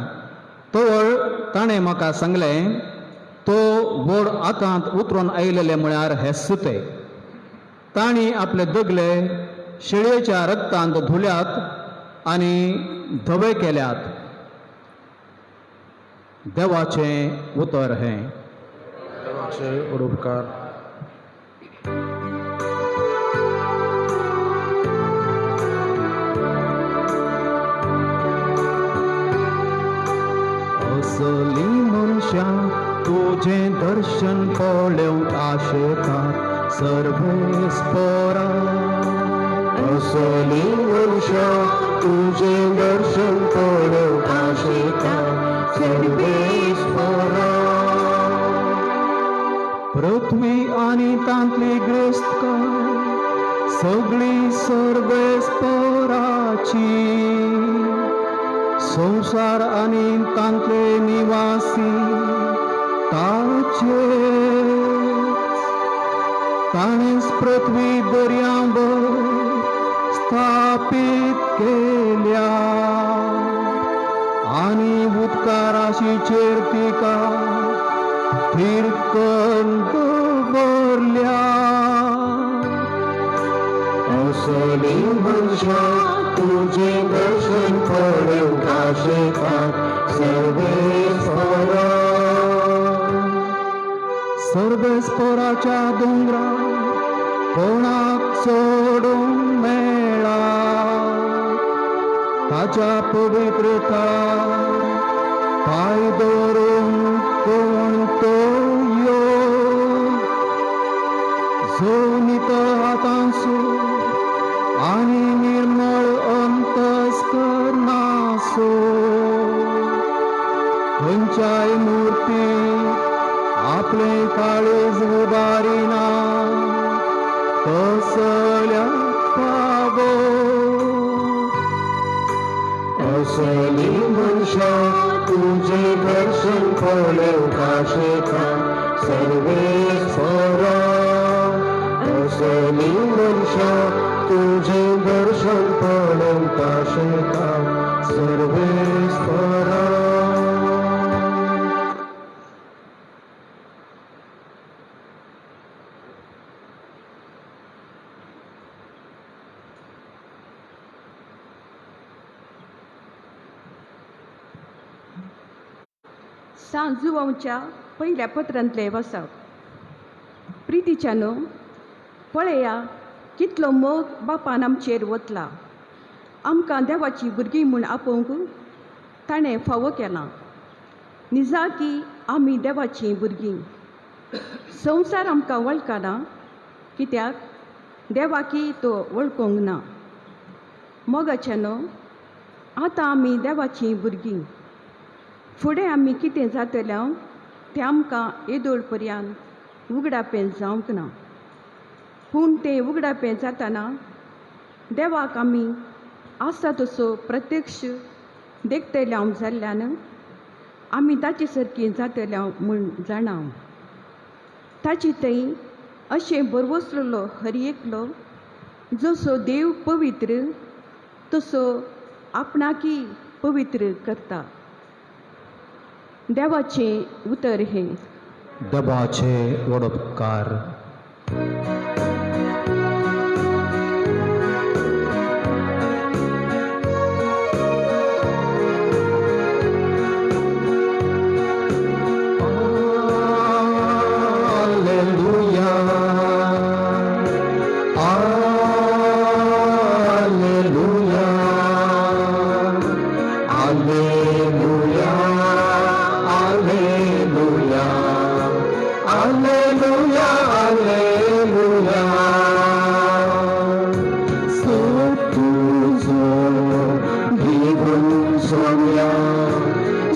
[SPEAKER 4] तवळ ताणें म्हाका सांगलें, तो व्हड आतांत उतरून आयलेले म्हळ्यार हेस्स ते. तांणी आपले दगले शेळयेच्या रगतांत धुल्यात आनी धवे केल्यात. देवाचें उतर हें.
[SPEAKER 1] देवाचे उपकार.
[SPEAKER 4] असली मनशा तुझें दर्शन पळोवंक आशेतात सर्वेस्परा.
[SPEAKER 1] असली मनशा तुझें दर्शन पळोवंक आशेतात सर्वेस्परा.
[SPEAKER 4] पृथ्वी आनी तांतली ग्रेस्तकाय सगळी सर्वेस्पराची. संसार आनी तांतले निवासी ताचे. ताणेंच पृथ्वी दर्यांवर स्थापीत केल्या आनी उदकाराशीचेर तिका थिरकन दवरल्या.
[SPEAKER 1] असली मनशा तुझें दर्शन पळोवंक आशेतात सर्वेस्परा.
[SPEAKER 4] सर्वेस्पराच्या दोंगरार कोणाक सोडूंक मेळा. ताच्या पवित्र थळार पांय दवरूंक कोण तो यो. जो नितळ हातांचो आनी निर्मळ अंतस्करणाचो भोवती आपले काळीज उबारिना कसल्या पावो
[SPEAKER 1] असली मनशा तुझे दर्शन पडले काशेका सर्वेश्वरा असली मनशा तुझे दर्शन पडले काशेका सर्वेश्वरा
[SPEAKER 5] सांजुवांच्या पहिल्या पत्रांतले वचप प्रितीच्यानो पळया कितलो मोग बापान आमचेर वतला आमकां देवाची भुरगीं म्हूण आपोवंक ताणें फावो केलां निजा की आमी देवाचीं भुरगीं संवसार आमकां वळखना कित्याक देवाकी तो वळखूंक ना मोगाच्यानो आतां आमी देवाचीं भुरगीं फुडें आमी कितें जातलें तें आमकां येदोळ पर्यंत उगडापें जावंक ना पूण तें उगडापें जाताना देवाक आमी आसा तसो प्रत्यक्ष देखतल्या जाल्ल्यान आमी ताचे सारकीं जातल्या म्हूण जाणा ताची थंय अशें बरवसलेलो हर एकलो जसो देव पवित्र तसो आपणाकी पवित्र करता देवाचें उतर हें
[SPEAKER 3] देवाचे वडपकार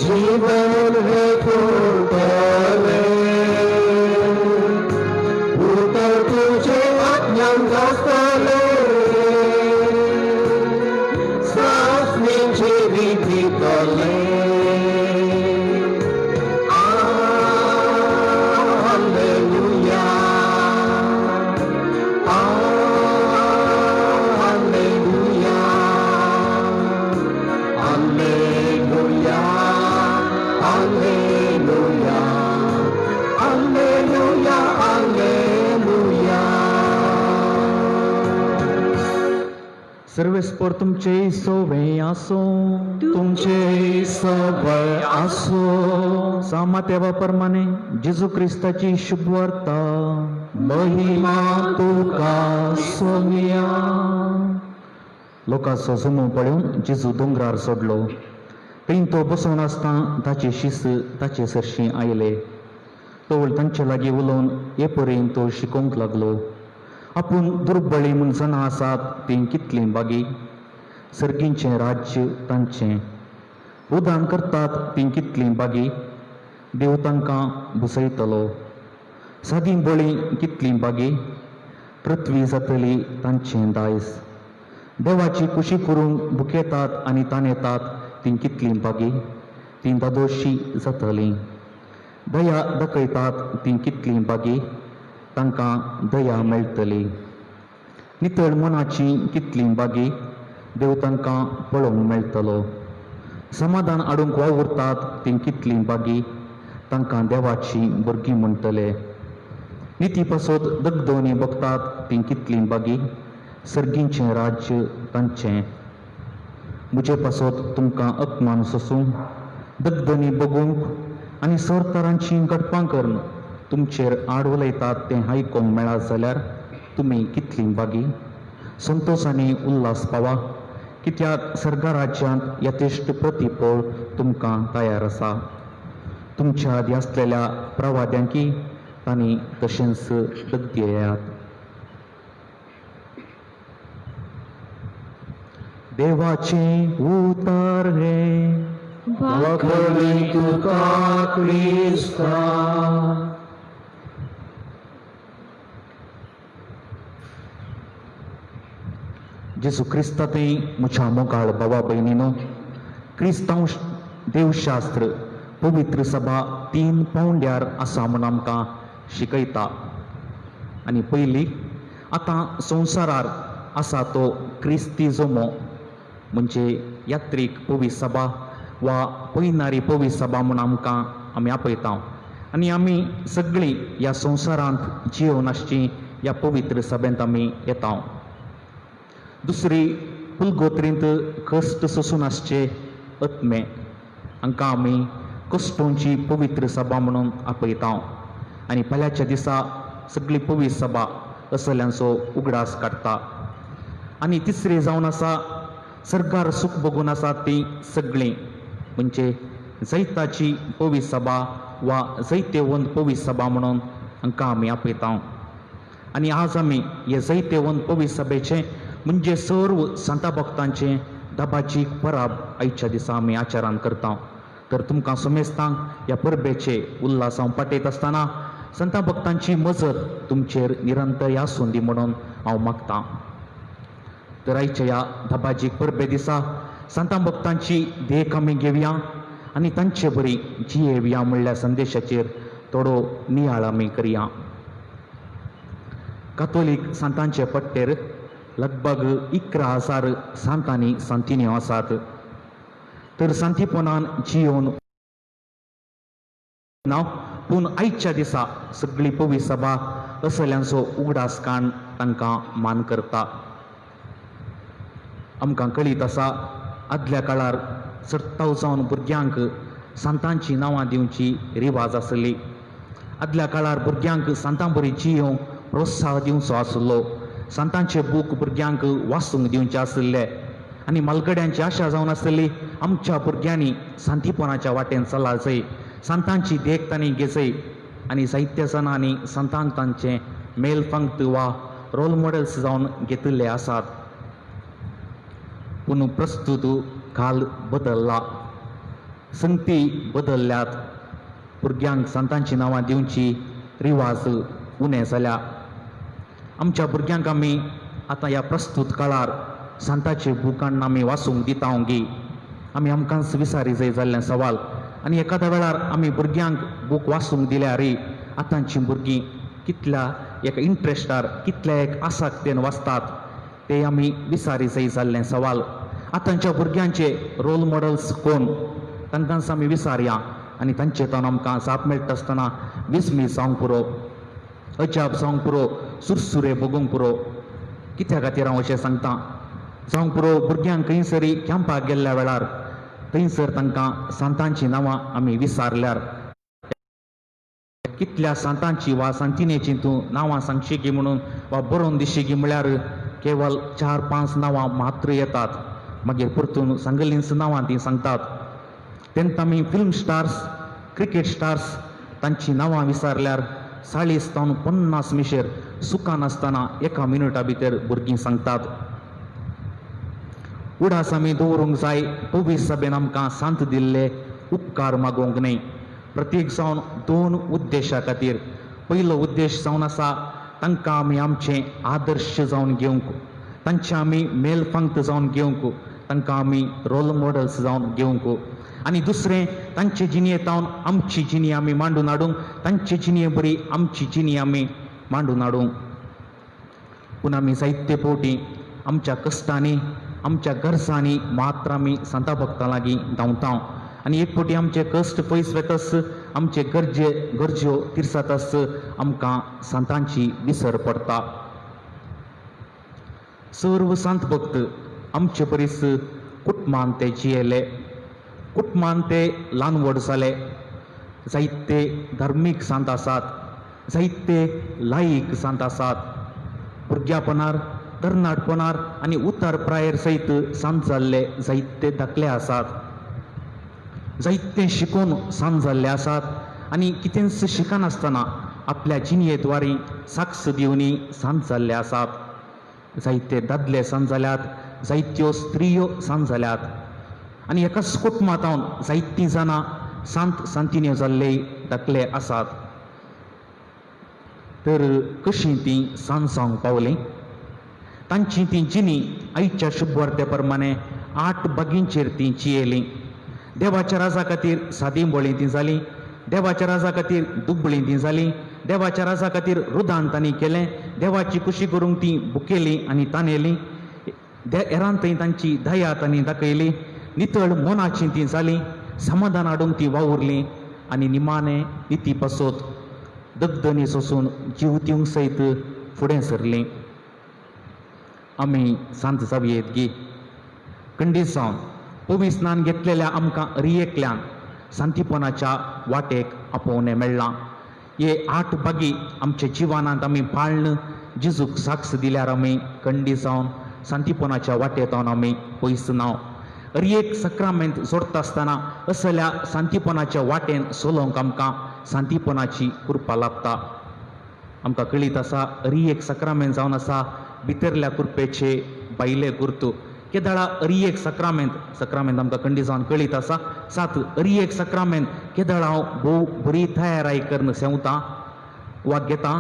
[SPEAKER 1] जीवन हे कोणतले उतर तुझे अज्ञान जास्तले सासणीचे विधी तले
[SPEAKER 4] सर्वेस्पर तुमचे सोवे आसो तुमचे सवय आसो सामात्या प्रमाणे जेजू क्रिस्ताची शुभ वार्ता महिमा तुका सोमिया लोकांचो समूह पळोवन जेजू दोंगरार सोडलो थंय तो बसून आसता ताचे शिस ताचे सरशी आयले तो तांचे लागीं उलोवन हे परेन तो शिकोवंक लागलो आपूण दुर्बळी म्हूण जाणा आसात तीं कितलीं बागी सर्गींचें राज्य तांचें उदान करतात तीं कितलीं बागी देव तांकां बुसयतलो सादी बळी कितलीं बागी पृथ्वी जातली तांचें दायज देवाची कुशी करूंक बुकेतात आनी ताणेतात तीं कितलीं बागी तीं दादोशी जातलीं दया दाखयतात तीं कितलीं बागी तांकां दया मेळटली नितळ मनाची कितलीं बागी देव तांकां पळोवंक मेळटलो समाधान हाडूंक वावुरतात तीं कितलीं बागी तांकां देवाची भुरगीं म्हणटले निती पासत दगदोनी बगतात तीं कितलीं बागी सर्गींचें राज्य तांचें म्हजे पासत तुमकां अपमान सोसूंक दगदोनी बगूंक आनी सरकारांची गटपां करून तुमचेर आड उलयतात तें आयकोंक मेळत जाल्यार तुमी कितलीं बागी संतोश आनी उल्हास पावा कित्याक सर्गा राज्यांत यथेश्ट प्रतिफळ तुमकां तयार आसा तुमच्या आदी आसलेल्या प्रवाद्यांकी तांणी तशेंच दगदयेयात देवाचें उतर हे
[SPEAKER 1] वखली तुका क्रिस्ता
[SPEAKER 3] जेसू क्रिस्तातय मुछा मोगाळ बाबा बहिणीनो, क्रिस्तांव देवशास्त्र पवित्र सभा 3 पावंड्यार आसा म्हूण आमकां शिकयता. आनी पयली आतां संवसारार आसा तो क्रिस्ती जोमो म्हणजे यात्रीक पवीस सभा वा पयनारी पवीस सभा म्हूण आमी आपयता. आनी आमी सगळीं ह्या संवसारांत जियोन आसची ह्या पवित्र सभेंत आमी येता. दुसरी पुलगोत्रींत कश्ट सोसून आसचे आत्मे हांकां आमी कश्टोंची पवित्र सभा म्हणून आपयता. आनी फाल्यांच्या दिसा सगळी पवीस सभा असल्यांचो उगडास काडटा. आनी तिसरी जावन आसा सर्गार सूख बगून आसात ती सगळीं म्हणजे जैताची पवीस सभा वा जैतेवंत पवीस सभा म्हणून हांकां आमी आपयता. आनी आज आमी हे जैतेवंत पवीस सभेचे म्हणजे सर्व संता भक्तांचे दबाची परब आयच्या दिसा आमी आचारान करता. तर तुमकां समेस्तांक ह्या परबेचे उल्हास हांव पाटयत आसतना संता भक्तांची मजत तुमचेर निरंतर आसूं दी म्हणून हांव मागतां. तर आयच्या ह्या दबाजी परबे दिसा संता भक्तांची देख आमी घेवया आनी तांचे बरी जियेवया म्हणल्या संदेशाचेर थोडो नियाळ आमी करया. कातोलीक संतांचे पट्टेर लगभग 11,000 सांतांनी सांतिन्यो आसात. तर सांतीपणान जियोन पूण आयच्या दिसा सगळी पवीस सभा असल्यांचो उगडास काण तांकां मान करता. आमकां कळीत आसा आदल्या काळार 70,000 भुरग्यांक सांतांची नांवां दिवची रिवाज आसली. आदल्या काळार भुरग्यांक सांतां बरी जियोवंक प्रोत्साह दिवचो आसलो. संतांचे बूक भुरग्यांक वाचूंक दिवचे आसले आनी मालगड्यांची आशा जावन आसली आमच्या भुरग्यांनी सांतीपणाच्या वाटेन चला जाय, संतांची देख तांणी घेचय. आनी साहित्य सणांनी संतांक तांचे मेलफंक्त वा रोल मॉडेल्स जावन घेतिल्ले आसात. पूण प्रस्तुत काल बदलला, संगती बदलल्यात. भुरग्यांक संतांची नांवां दिवची रिवाज उणे जाल्या. आमच्या भुरग्यांक आमी आतां ह्या प्रस्तुत काळार संतांचे बुकान आमी वाचूंक दिता गी आमी आमकांच विचारी जाय जाल्लें सवाल. आनी एखाद्या वेळार आमी भुरग्यांक बूक वाचूंक दिल्यारय आतांची भुरगीं कितल्या एका इंट्रस्टार कितल्या एक आसाक्तेन वाचतात ते आमी विचारी जाय जाल्लें सवाल. आतांच्या भुरग्यांचे रोल मॉडेल्स कोण तांकांच आमी विचारया आनी तांचे तावन आमकां जाप मेळटा आसतना विस्मी जावंक पुरो, अजाप जावंक पुरो, सुरसुरे बगूंक पुरो. कित्या खातीर हांव अशें सांगता? जावंक पुरो भुरग्यांक खंयसरी कॅम्पाक गेल्ल्या वेळार थंयसर तांकां सांतांची नांवां आमी विचारल्यार कितल्या सांतांची वा सांतिनेची तूं नांवां सांगशी गी म्हणून वा बरोवन दिशी गी म्हळ्यार केवळ 4-5 नांवां मात्र येतात. मागीर परतून सांगलींच नांवां ती सांगतात. तेन्ना आमी फिल्म स्टार्स, क्रिकेट स्टार्स तांची नांवां विचारल्यार 40 ते 50 मिशेर सुकान आसतना 1 मिनटा भितर भुरगीं सांगतात. उडास आमी दवरूंक जाय पवीस सभेन आमकां सांत दिल्ले उपकार मागोवंक न्हय. प्रत्येक जावन 2 उद्देशा खातीर. पयलो उद्देश जावन आसा तांकां आमी आमचें आदर्श जावन घेवंक, तांचे आमी मेलफंक्त जावन घेवंक, तांकां आमी रोल मॉडेल्स जावन घेवंक. आनी दुसरें तांचे जिणेंतावन आमची जिणी आमी मांडून हाडूंक, तांचे जिणे बरी आमची जिणी आमी मांडून हाडूंक. पूण आमी जायते फावटी आमच्या कश्टांनी आमच्या गरजांनी मात्र आमी संता भक्तां लागीं धांवता. आनी एक फावटी आमचे कश्ट पयस वेतस, आमचे गरज्यो तिरसातस आमकां संतांची विसर पडटा. सर्व संत भक्त आमचे परीस कुटुंबान ते जियेले, कुटुंबान ते ल्हान व्हड जाले. जायते धार्मीक संत आसात, जायते लायीक संत आसात. भुरग्यापणार, तरणाटपणार आनी उतार प्रायर सयत संत जाल्ले जायते धाकले आसात. जायते शिकून संत जाल्ले आसात आनी कितेंच शिकनासतना आपल्या जिणयेद्वारी साक्ष दिवनी संत जाल्ले आसात. जायते दादले संत जाल्यात, जायत्यो स्त्रियो संत जाल्यात. आनी एकाच कुटुंबांत जायतीं जाणां सांत सांतिन्यो जाल्ले दाखले आसात. तर कशीं तीं सांत जावंक पावलीं? तांची तीं जिणी आयच्या शुभवार्ते प्रमाणे 8 बागींचेर तीं जियेलीं. देवाच्या राजा खातीर सादी बोळीं तीं जालीं. देवाच्या राजा खातीर दुबळीं तीं जालीं. देवाच्या राजा खातीर रुदान तांणी केलें. देवाची खुशी करूंक तीं भुकेलीं आनी तानेलीं. हेरांतय तांची दया तांणी दाखयली. नितळ मोनाचीं तीं जालीं. समाधान हाडूंक तीं वावुरलीं आनी निमाणे निती पासत दगदनी सोंसून जीव दिवंक सयत फुडें सरलीं. आमी सांत जावयेत गी. खंडीत जावन पवित्र स्नान घेतलेल्या आमकां रियेकल्यान सांतीपणाच्या वाटेक आपोवणें मेळ्ळां. हे 8 बागी आमच्या जिवानांत आमी पाळन जेजूक साक्ष दिल्यार आमी खंडीत जावन सांतीपणाच्या वाटेंतून आमी पयस ना. रियेक सक्रामेंत जोडटा आसतना असल्या सांतीपणाच्या वाटेन चलोवंक आमकां सांतीपणाची कृपा लागता. आमकां कळीत आसा रियेक सक्रामेंत जावन आसा भितरल्या कृपेचे भायले गुर्तू. केदाळा रियेक सक्रामेंत आमकां खंडीत जावन कळीत आसा. 7 रियेक सक्रामेंत केदाळा हांव भोव बरी तयाराय करून सेवतां वा घेतां.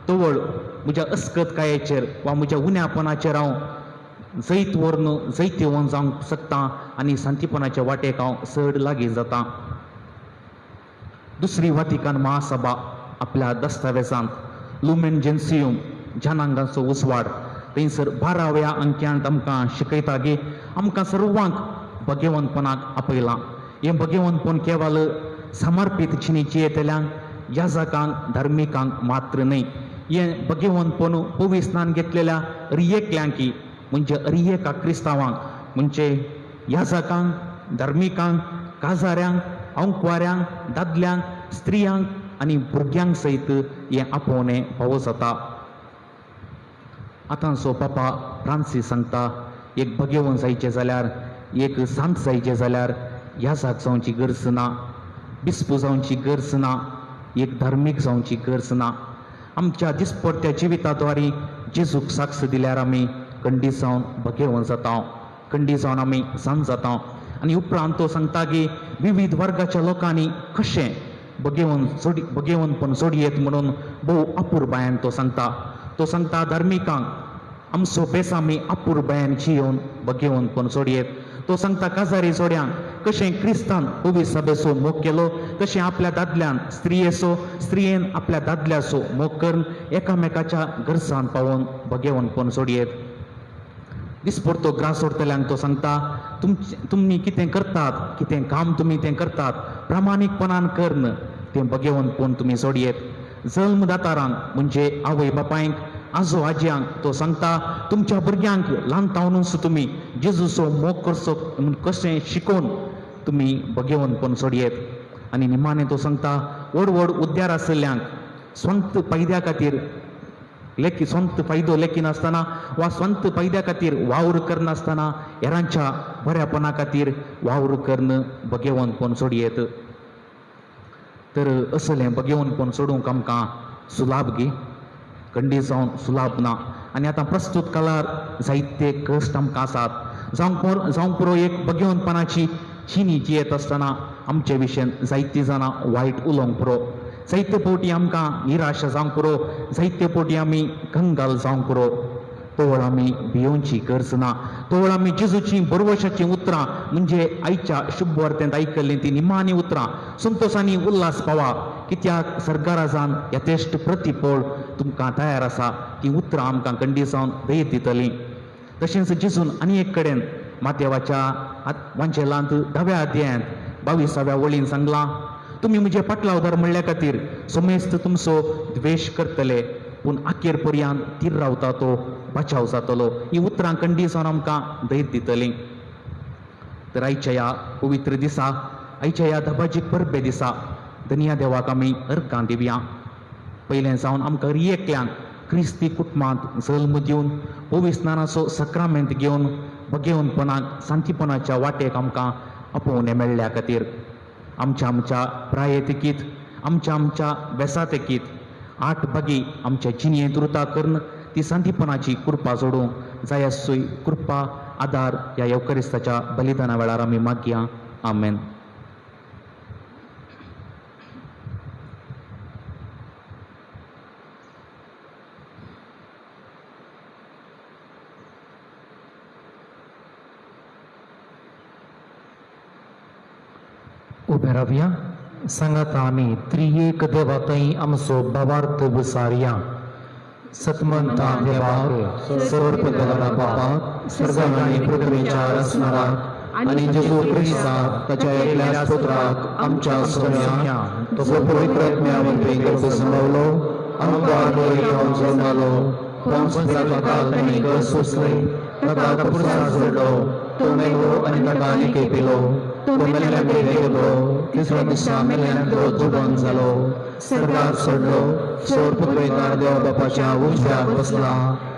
[SPEAKER 3] तवळ म्हज्या अस्कतकायेचेर वा म्हज्या उण्यापणाचेर हांव जैत व्हरून जैतेवन जावंक शकतां आनी सांतीपणाच्या वाटेक हांव चड लागीं जातां. दुसरी वातिकान महासभा आपल्या दस्तावेजांत लुमेन जेन्सियम जनांगांचो उसवाड थंयसर 12व्या अंक्यांत आमकां शिकयता की आमकां सर्वांक भगेवंतपणाक आपयलां. हें भगेवंतपण केवळ समर्पीत जिणेची येतल्यांक याजकांक धार्मिकांक मात्र न्हय. हें भगेवंतपण पवित्र स्नान घेतलेल्या रियेकल्यांकी म्हणजे रियेका क्रिस्तावांक म्हणजे याजकांक धार्मिकांक काजाऱ्यांक अंकवाऱ्यांक दादल्यांक स्त्रियांक आनी भुरग्यांक सयत हें आपोवणें फावो जाता. आतांचो पापा फ्रांसीस सांगता एक भगेवंत जायचें जाल्यार एक सांत जायचें जाल्यार याजक जावची गरज ना. बिस्पू जावची गरज ना. एक धार्मीक जावची गरज ना. आमच्या दिसपट्ट्या जिविताद्वारे जेजूक साक्ष दिल्यार आमी खंडीत जावन भगेवंत जाता. खंडीत जावन आमी सांत जाता. आनी उपरांत तो सांगता की विविध वर्गाच्या लोकांनी कशें भगेवंतपण सोडयेत म्हणून भोव अपुरबायेन तो सांगता. तो सांगता धार्मिकांक आमचो बेसामी अपुरबायेन जियोवन भगेवंतपण सोडयेत. तो सांगता काजारी जोड्यांक कशें क्रिस्तान पवित्र सभेचो मोग केलो तशें आपल्या दादल्यान स्त्रियेन आपल्या दादल्याचो मोग करून एकामेकाच्या गरजांत पावोवन भगेवंतपण सोडयेत. दिसपट्टो ग्रास सोडतल्यांक तो सांगता तुमी कितें करतात कितें काम तुमी तें करतात प्रामाणीकपणान करन तें भगेवंतपण तुमी सोडयेत. जल्मदातारांक म्हणजे आवय बापायंक आजो आजयांक तो सांगता तुमच्या भुरग्यांक ल्हानतावनूच तुमी जेजूचो मोग करचो कशें शिकोवन तुमी भगेवंतपण सोडयेत. आनी निमाणें तो सांगता व्हड व्हड उद्यार आशिल्ल्यांक स्वंत फायद्या खातीर स्वंत फायदो लेखिनासतना वा स्वंत फायद्या खातीर वावर करनासतना हेरांच्या बऱ्यापणा खातीर वावर करून भगेवंतपण सोडयेत. तर असलें भगेवंतपण सोडूंक आमकां सुलाभ गी. खंडीत जावन सुलाभ ना. आनी आतां प्रस्तुत काळार जायते कश्ट आमकां आसात. जावंक पुरो एक भगेवंतपणाची जिणी जियेत आसतना आमचे विशयेन जायतीं जाणां वायट उलोवंक पुरो. जायते फावटी आमकां निराश जावंक पुरो. जायते फावटी आमी कंगाल जावंक पुरो. तोवळ आमी भियोवची गरज ना. तोवळ आमी जेजूची बरवशाचीं उतरां म्हणजे आयच्या शुभ वार्तेंत आयकल्लीं तीं निमाणीं उतरां संतोशांनी उल्हास पावा. कित्याक सर्गाराजान यथेश्ट प्रतिफळ तुमकां तयार आसा. तीं उतरां आमकां खंडीत जावन दयेत दितलीं. तशेंच जेजून आनी एक कडेन मातेवाच्या वांचेलांत 10व्या अध्यायांत 22व्या वळीन सांगलां तुमी म्हजे पाटलावदार म्हणल्या खातीर सोमेस्त तुमचो द्वेश करतले पूण आखेर पर्यंत तीर रावता तो बचाव जातलो. ही उतरां खंडीत जावन आमकां दयेत दितलीं. तर आयच्या ह्या पवित्र दिसा आयच्या ह्या धबाजीक परबे दिसा धनिया देवाक आमी अर्गां दिवया. पयलें जावन आमकां रियेकल्यांक क्रिस्ती कुटुंबांत जल्म दिवन पवित्र स्नानाचो सक्रामेंत घेवन भगेवंतपणाक सांतीपणाच्या वाटेक आमकां आपोवणें मेळ्ळ्या खातीर आमच्या प्रायेतिकीत आमच्या बेसातेकीत 8 बागी आमच्या जिणयेंत उरता करून ती सांतीपणाची कृपा जोडूंक जाय आसची कृपा आदार या येवकरिस्ताच्या बलिदाना वेळार आमी मागया. आमेन. उबे रावया. सांगात आमी त्रिएक देवा थंय आमचो भावार्थ विसारया. सतमंता देवाक, सर्वपदाला बापाक, स्वर्गान आनी पृथ्वीच्या रचणाराक आनी जेजू क्रिस्ताक ताच्या एकल्या पुत्राक आमच्या सोन्या तो पवित्र आत्म्यावरवी गर्भ संभवलो, आमकां येवन जल्मालो, पोंस पिलाताक तांणी घर सोंसले, ताका कापुरसार जोडलो, तो मेलो आनी ताका आनीक पिलो, तो मेल्ल्यान गेलो, तिसऱ्या दिसा मेल्ल्यांतलो जिवंत जालो, सर्गार चडलो, सोर पृथ्वीकार देवा बापाच्या उजव्याक बसला,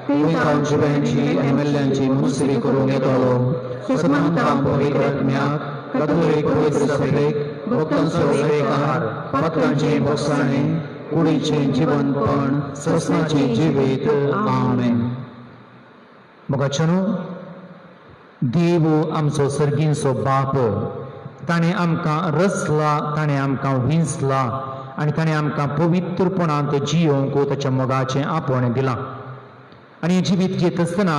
[SPEAKER 3] थंय तावन जिव्यांची आनी मेल्ल्यांची मुसरी करूंक येतलो. सतमंता पवित्र आत्म्याक, कातोलीक पवित्र सभेक, भक्तांचो एक आहार, पातकांचे भोगसाणे, कुडीचे जिवंतपण, ससनाचे जिवीत. आमेन. मोगाचनो, देव आमचो सर्गींचो बाप, ताणें आमकां रचला, ताणें आमकां विंचला आनी ताणें आमकां पवित्रपणांत जियोंक ताच्या मोगाचें आपण दिलां. आनी जिवीत घेत आसतना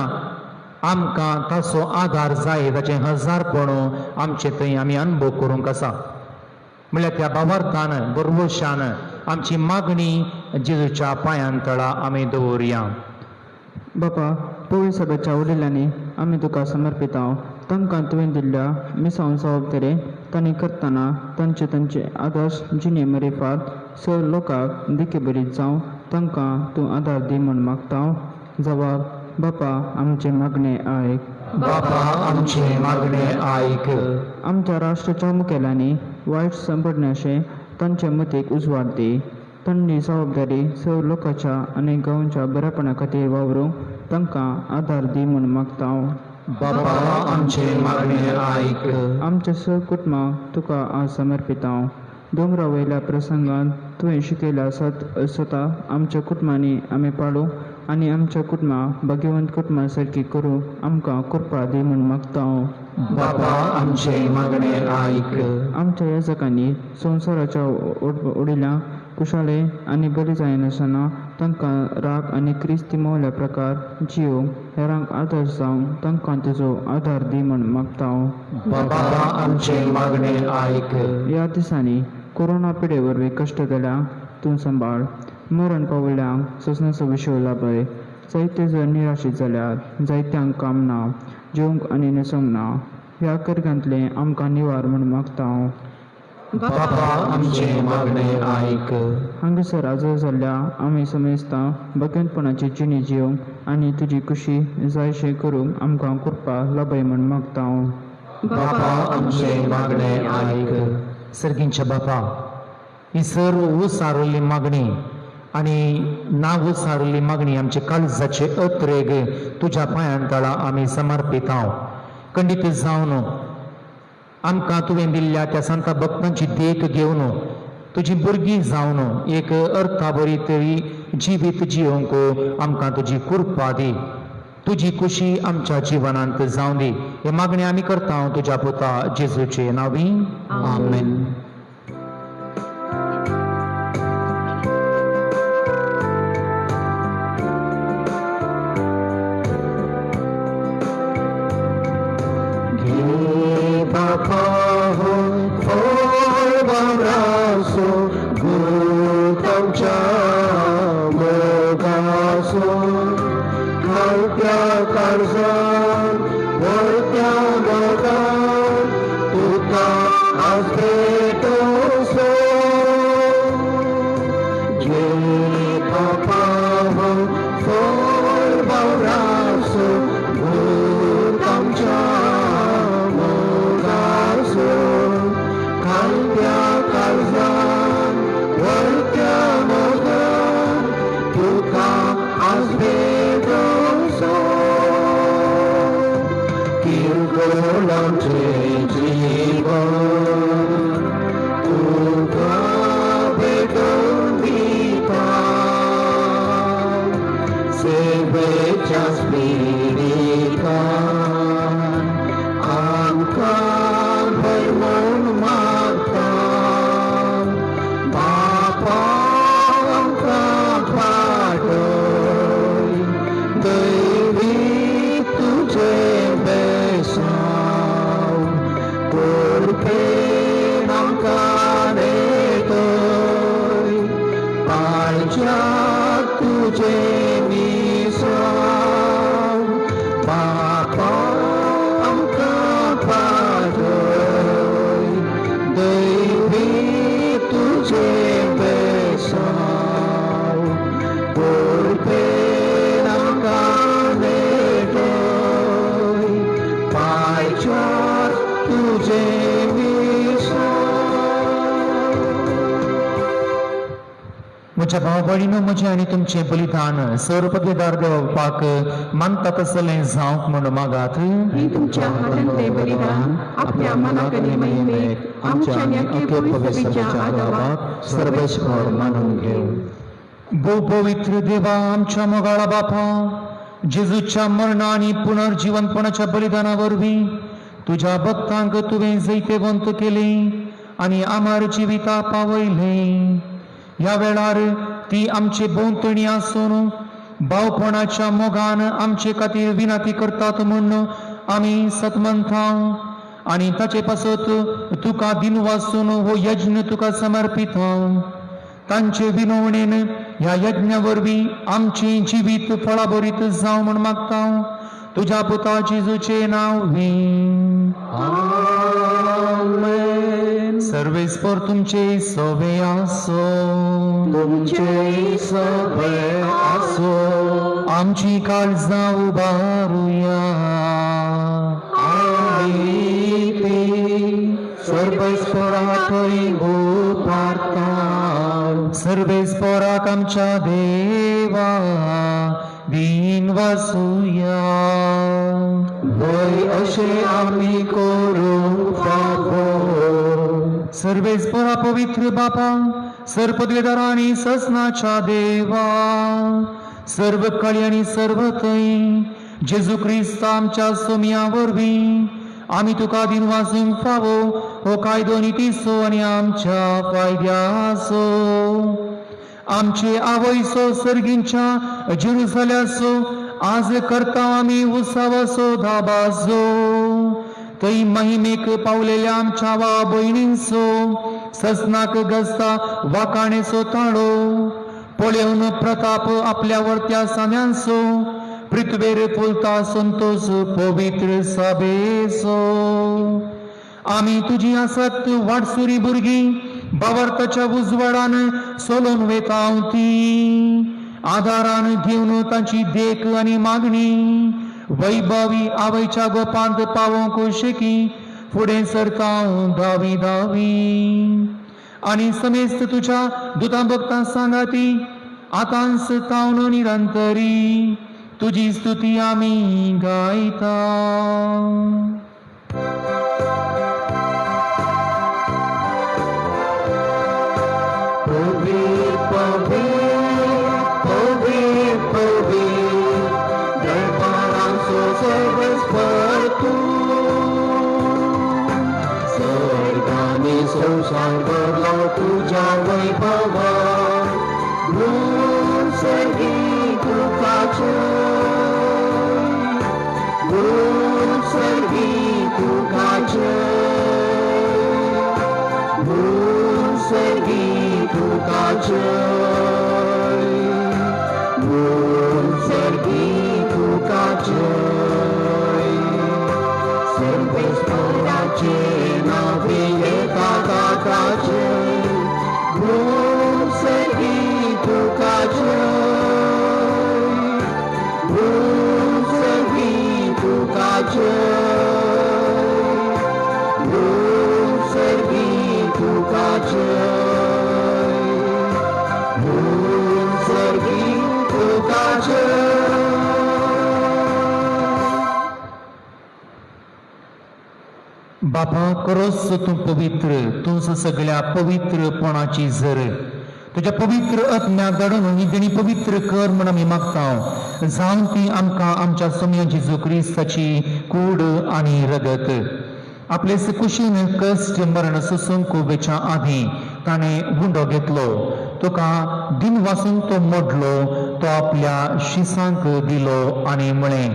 [SPEAKER 3] आमकां ताचो आदार जाय ताचें हजारपण आमचे थंय आमी अनुभव करूंक आसा. म्हळ्यार त्या भावार्थान गर्वशान आमची मागणी जेजूच्या पांयां तळा आमी दवरया.
[SPEAKER 6] बापा, पवित्र सभेच्या वडिलांनी आमी तुका समर्पितांव. तांकां तुवें दिल्ल्या मिसांव जबाबदारी तांणी करतना तांचे आदर्श जिणे मेरेफाद सर लोकांक दिके बरी जावं तांकां तूं आदार दी म्हूण मागतांव. जबाब: बापा, आमचे मागणे आयक.
[SPEAKER 3] बापा, आमचे मागणे आयक.
[SPEAKER 6] आमच्या राष्ट्राच्या मुखेल्यांनी वायट संपडण्याचे तांचे मतीक उजवाड दी. तांणी जबाबदारी सर लोकांच्या आनी गांवच्या बऱ्यापणा खातीर वावरूंक तांकां आदार दी म्हूण मागतांव.
[SPEAKER 3] बापा, आमचे मागणे आयक.
[SPEAKER 6] आमच्या सर कुटुंबाक तुका आज समर्पितांव. दोंगरा वयल्या प्रसंगांत तुवें शिकयल्या स्वता आमच्या कुटुंबांनी आमी पाळूं आनी आमच्या कुटुंबाक भाग्यवंत कुटुंबा सारकी करूंक आमकां कृपा दी म्हूण मागतांव.
[SPEAKER 3] बापा, आमचे मागणे आयक.
[SPEAKER 6] आमच्या येजकांनी संवसाराच्या वडिलांक कुशाले आनी बरी जायनासतना तांकां राग आनी क्रिस्ती मोवल्या प्रकार जियोंक हेरांक आदर्श जावंक तांकां तुजो आदार दी म्हूण मागतांव.
[SPEAKER 3] बापा, आमचे मागणे आयक.
[SPEAKER 6] ह्या दिसांनी कोरोना पिडे वरवीं कश्ट केल्यांक तूं सांबाळ. मरण पावल्यांक सोंसण्याचो विशय लाभय. जायते जण निराशीत जाल्यात, जायत्यांक काम ना, जेवंक आनी न्हेसोंक ना. ह्या कर्गांतले आमकां निवार म्हूण मागतांव.
[SPEAKER 3] बापा, आमचे मागणे आयक.
[SPEAKER 6] हांगासर आजर जाल्ल्या आमी समेस्तां भगवंतपणाची जिणी जियोंक आनी तुजी खुशी जायशे करूंक आमकां कृपा लाभय म्हूण मागतांव.
[SPEAKER 3] बापा, आमचे मागणे आयक. सर्गींच्या बापा, ही सर्व उसारली मागणी आनी ना उसारली मागणी आमचे काळजाचे अत्रेग तुज्या पांयां तळा आमी समर्पितांव. खंडीत जावन आमकां तुवें दिल्ल्या त्या संत भक्तांची देख घेवन तुजी भुरगीं जावन एक अर्था बरी तरी जिवीत जियोंक आमकां तुजी कृपा दी. तुजी खुशी आमच्या जिवनांत जावं दी. हे मागणी आमी करता तुज्या पुता जेजूचे नांवी. आमेन.
[SPEAKER 1] Just be आमकां भरमून मागता बापा आमकां पाठय दैवी तुझे बेसांव कोरपेन आमकां नेटय पाळच्याक तुझे मिसांव बापा आमकां पाठय दैवी तुझे बेसांव कोरपेन आमकां नेटय पाळच्याक तुझे
[SPEAKER 3] म्हज्या भाव भयणीनो म्हजें आनी तुमचें बलिदान सर्वपदवेदार देवा बापाक मानता तसलें जावंक म्हूण मागात.
[SPEAKER 5] ही तुमच्या हातांतले बलिदान आपल्या मनाकरी महिमेक आमच्या आनी अख्खे पवित्र सभेच्या आदाराक
[SPEAKER 1] सर्वेश्वर मानून घेऊ.
[SPEAKER 3] भोव पवित्र देवा आमच्या मोगाळा बापा जेजूच्या मरणा आनी पुनर्जीवनपणाच्या बलिदाना वरवीं तुज्या भक्तांक तुवें जैतेवंत केली आनी आमार जिविता पावयलें. ह्या वेळार ती आमची भोंवतणी आसून भावपणाच्या मोगान आमचे खातीर विनंती करतात म्हूण आमी सतमंता आनी ताचे पासत तुका दिन वाचून हो यज्ञ तुका समर्पिता. तांचे विनवणेन ह्या यज्ञा वरवीं आमची जिवीत फळाभरीत जावं म्हूण मागता तुज्या पुता जेजूचे नांव. सर्वेस्पर तुमचे सोवे आसो.
[SPEAKER 1] तुमचे सभे आसो.
[SPEAKER 3] आमची काळजां उबारुया.
[SPEAKER 1] आमी ती सर्वेस्पराकय उबारता.
[SPEAKER 3] सर्वेस्पराक आमच्या देवा दिन वासुया.
[SPEAKER 1] वय अशें आमी करूंक फावो.
[SPEAKER 3] सर्वेस्परा पवित्र बापा सर्वपदवेदार आनी ससनाच्या देवा सर्व कळी आनी सर्वतय जेजू क्रिस्त आमच्या सोमिया वरवीं आमी तुका दिन वाचूंक फावो हो कायदो नितीसो आनी आमच्या फायद्याचो. आमचे आवयसो सर्गींच्या जेरुसल्याचो आज करता आमी उत्सवाचो धाबाजो. थंय महिमेक पावलेल्या आमच्या वा भयणींचो ससनाक गसता वाकाणेचो ताळो पळोवन प्रताप आपल्या वर्त्या साम्यांचो पृथ्वेर फुलता संतोष पवित्र सभेचो. आमी तुजी आसत वाटसुरी भुरगीं बावर्ताच्या उजवाडान सोलोन वेता ती आदारान घेवन तांची देख आनी मागणी वैभवी आवयच्या गोपांत पावोंक शेकी फुडें सरता धावी धावी आनी समेस्त तुज्या दुतां भक्तां सांगाती आतांच तावन निरंतरी तुजी स्तुती आमी गायता.
[SPEAKER 1] पवित्र पवित्र पवित्र पवित्र दरबारांचो सर्वेस्पर तूं. स्वर्गांनी संवसार भरलो तुज्या वैभवान. गुण सर्गी तुकाचे गुण सर्गी तुकाचे गुण सर्गी तुकाचे गुण सर्गी तुकाचे. सर्वेस्पराचे नावे एका काकाचे गुण सर्गी तुकाचे गुण सर्गी तुकाचे गुण सर्गी तुकाचे गुण सर्गी तुकाचे.
[SPEAKER 3] बापा खरोच तूं पवित्र तूंच सगळ्या पवित्रपणाची झर तुझ्या पवित्र आत्म्याक धाडून ही देणी पवित्र कर म्हण आमी मागता जावन ती आमकां आमच्या सोम्य जेजू क्रिस्ताची कूड आनी रगत आपलेच कुशीन कश्ट मरण सुसूंक उबेच्या आधी ताणे गुंडो घेतलो. तुका दिन वासून तो मोडलो, तो आपल्या शिसांक दिलो आणि म्हळें,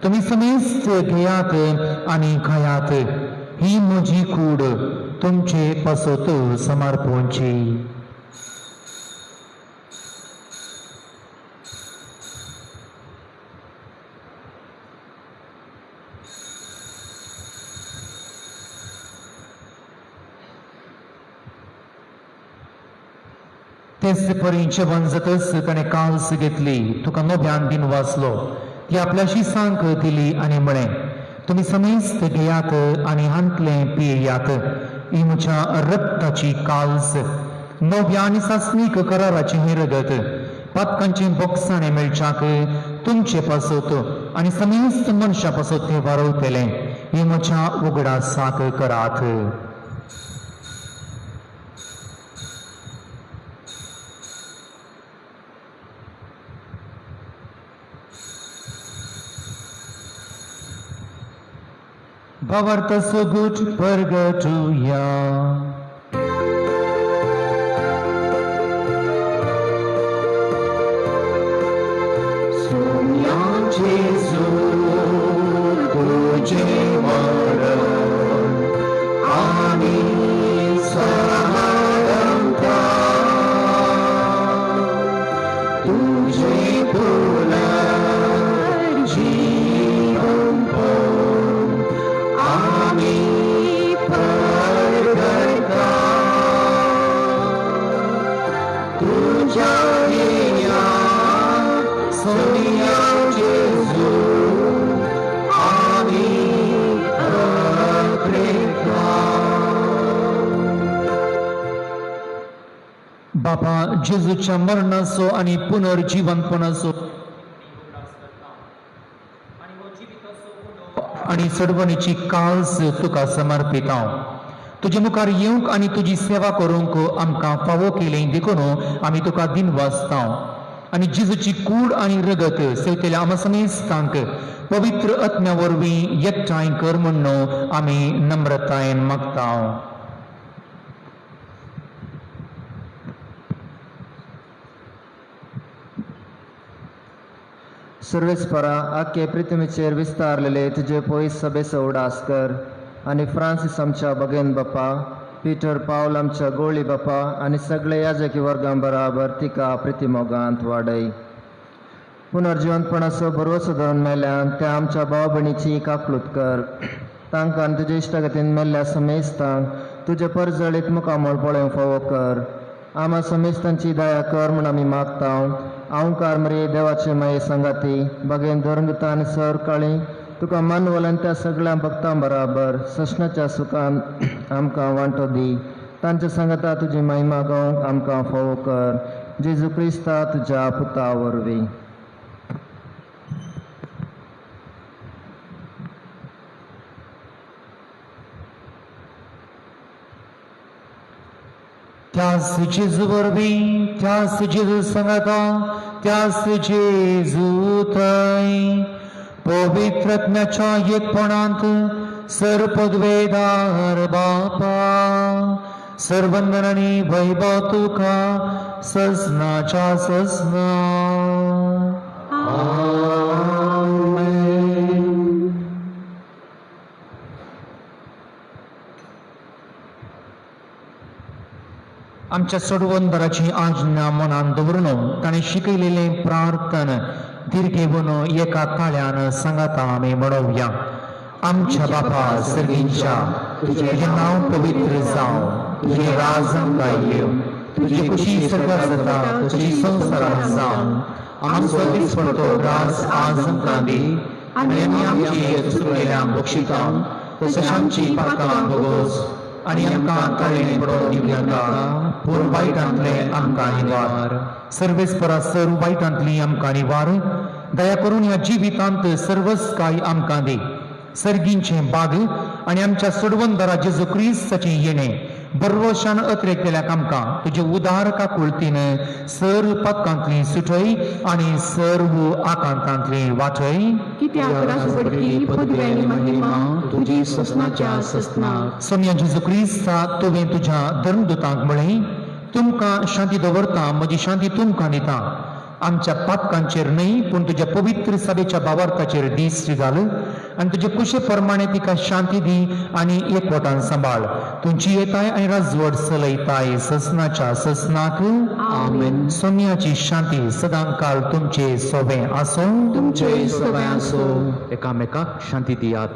[SPEAKER 3] तुम्ही समेस्त घेयात आणि खायात, ही म्हजी कूड तुमचे पासत समर्पणची. तेच परी जेवण जातच ताणे काल्स घेतली, तुका नव्यान दिन वाचलो, ती आपल्या शिसांक दिली आणि म्हळें, तुम्ही समेस्त घेयात आणि हांतले पियेयात, ही म्हज्या रक्ताची काल्स, नव्या आनी सासणीक कराराची ही रगत, पातकांचे बोगसाणे मेळच्याक तुमचे पासत आणि समेस्त मनशा पासत ते वारवतले, ही म्हज्या उगडासाक करात. Bavarta so good purgatoria.
[SPEAKER 1] सोन्या जेजू तुझे मरण आणि समारंभा, तुझे पुनर्जीवन आणि प्रगटा, तुझ्या या सोनिया जेजू आणि अग्रेता.
[SPEAKER 3] बापा जेजूच्या मरणाचो आणि पुनर्जीवनपणाचो आणि सडवणीची काल्स तुका समर्पित हांव. तुजे मुखार येवंक आणि तुजी सेवा करूंक आमकां फावो केलें देखून आमी तुका दिन वाचतां. आणि जेजूची कूड आणि रगत सेवतेल्या आमा समेस्तांक पवित्र आत्म्या वरवीं एकठांय कर म्हणून आमी नम्रतायेन मागतां.
[SPEAKER 7] सर्वेस्परा आख्खे पृथ्वीचेर विस्तारलेले तुझे पयस सभेचो उडास कर आणि फ्रांसीस आमच्या भगेन बापा, पीटर पावल आमच्या गोळी बापा आणि सगळे याजकी वर्गां बराबर तिका प्रतिमोगांत वाडय. पुनर्जीवनपणाचो भरवसो धरून मेल्यान त्या आमच्या भाव भयणीची काकलूत कर. तांकां तुजे इश्टगतीन मेल्ल्या समेस्तांक तुजे परजळीत मुखामोळ पळोवंक फावो कर. आमा समेस्तांची दया कर म्हूण आमी मागतां. आंवकार मरे देवाचे माये संगाती भगेन दोरंगता आनी सर काळी तुका मानवलान त्या सगळ्या भक्तां बराबर सशनाच्या सुखान आमकां वांटो दी. तांच्या संगता तुजी महिमा गावंक आमकां फावो कर. जेजू क्रिस्ता तुज्या पुता वरवीं.
[SPEAKER 3] त्यास जेजू वरवीं, त्यास जेजू संगता, त्यास जेजू थंय पवित्र आत्म्याच्या एकपणांत सर्वपदवेदार बापा, सर्वंदन आनी वैभव तुका ससनाच्या ससना. आमच्या सोडवंदराची आज्ञा मनान दवरून ताणें शिकयलेले प्रार्थन दीर्घेवन एका ताळ्यान सांगाता आमी म्हणोवया. आमच्या बापा सर्गींच्या, तुझे नांव पवित्र जावं, तुझे राज आमकां येवं, तुजी खुशी स्वर्गांत जाता तशी संवसारांत जावं. आमचो दिसपडतो रास आज आमकां दी आनी आमी आमची चुकलेल्यांक बक्षिता तशें आमची पातकां भोगोस आणि आमकां ताळें पडोवन दिवनाका, पूण वायटांतले आमकां निवार. सर्वेस्परा सर्व वायटांतली आमकां निवार. दया करून ह्या जिवितांत सर्वच कांय आमकां दी. सर्गींचे बाग आणि आमच्या सोडवंदरा जेजू क्रिस्ताचें येणें बरोशान अतिरेक केल्याक आमकां तुजे उदार काकुळतीन सर्व पदकांतली सुटय आनी सर्व आकांतांतली वाटय
[SPEAKER 5] कित्याक राजवडकी पदव्यांनी महिमा तुजी ससनाच्या ससनाक.
[SPEAKER 3] सोम्या जेजू क्रिस्ता तुवें तुज्या धर्मदुतांक म्हळें, तुमकां शांती दवरता, म्हजी शांती तुमकां दिता. आमच्या पातकांचेर न्हय पूण तुज्या पवित्र सभेच्या भावार्थाचेर दिश्टी घाल आनी तुजे कुशे प्रमाणे तिका शांती दी आनी एकवटान सांबाळ. तुमची येताय आनी राजवट चलयताय ससनाच्या ससनाक.
[SPEAKER 5] आमेन.
[SPEAKER 3] सोम्याची शांती सदां काल तुमचे सोबे आसो.
[SPEAKER 5] तुमचे सगळे असो.
[SPEAKER 3] एकामेकाक शांती दियात.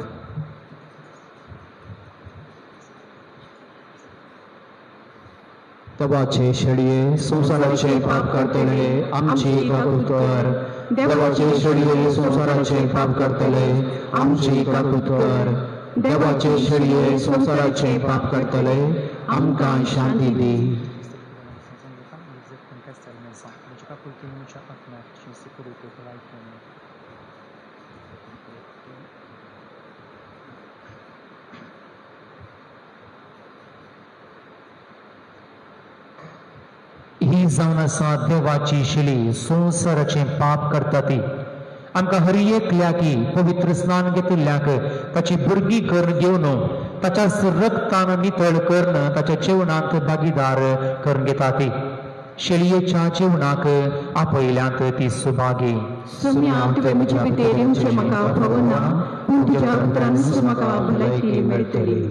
[SPEAKER 1] देवाचे शेडये संसाराचे पाप करतले आमची काकूट कर. देवाचे शेडये संसाराचे पाप करतले आमची काकूट कर. देवाचे शेडये संसाराचे पाप करतले आमकां शांती दी.
[SPEAKER 3] ही जावन आसा देवाची शिली संसाराचे पाप करता ती. आमकां हर एकल्याकी पवित्र स्नान घेतिल्ल्याक ताची भुरगी करून घेवन ताच्या रक्तान नितळ करून ताच्या जेवणांत भागीदार करून घेता ती. शेळयेच्या जेवणाक आपयल्यांत ती सुभागी.
[SPEAKER 5] सोम्या तुवें म्हजे भितर येवचें म्हाका भवना पूण तुज्या उतरांच म्हाका भलायकी मेळटली.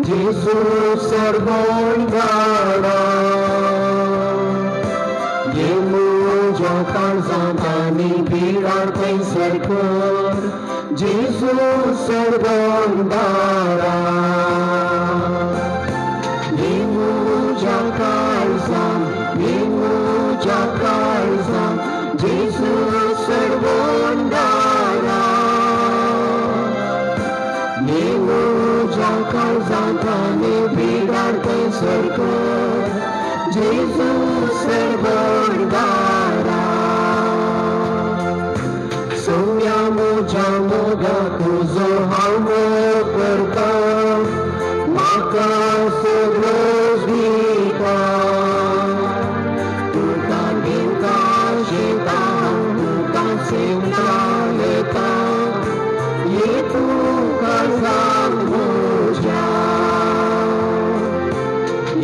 [SPEAKER 1] Jesus servondara Yemuja karzantani pirar serkor Jesus servondara Yemuja karzan Jesus servondara Karzantani bidar serkor Jesus servondara Soumya muja moga kuzo hamo karta Maka soglozvika Tuka binka shita Tuka simta leta Ye tu karzan muja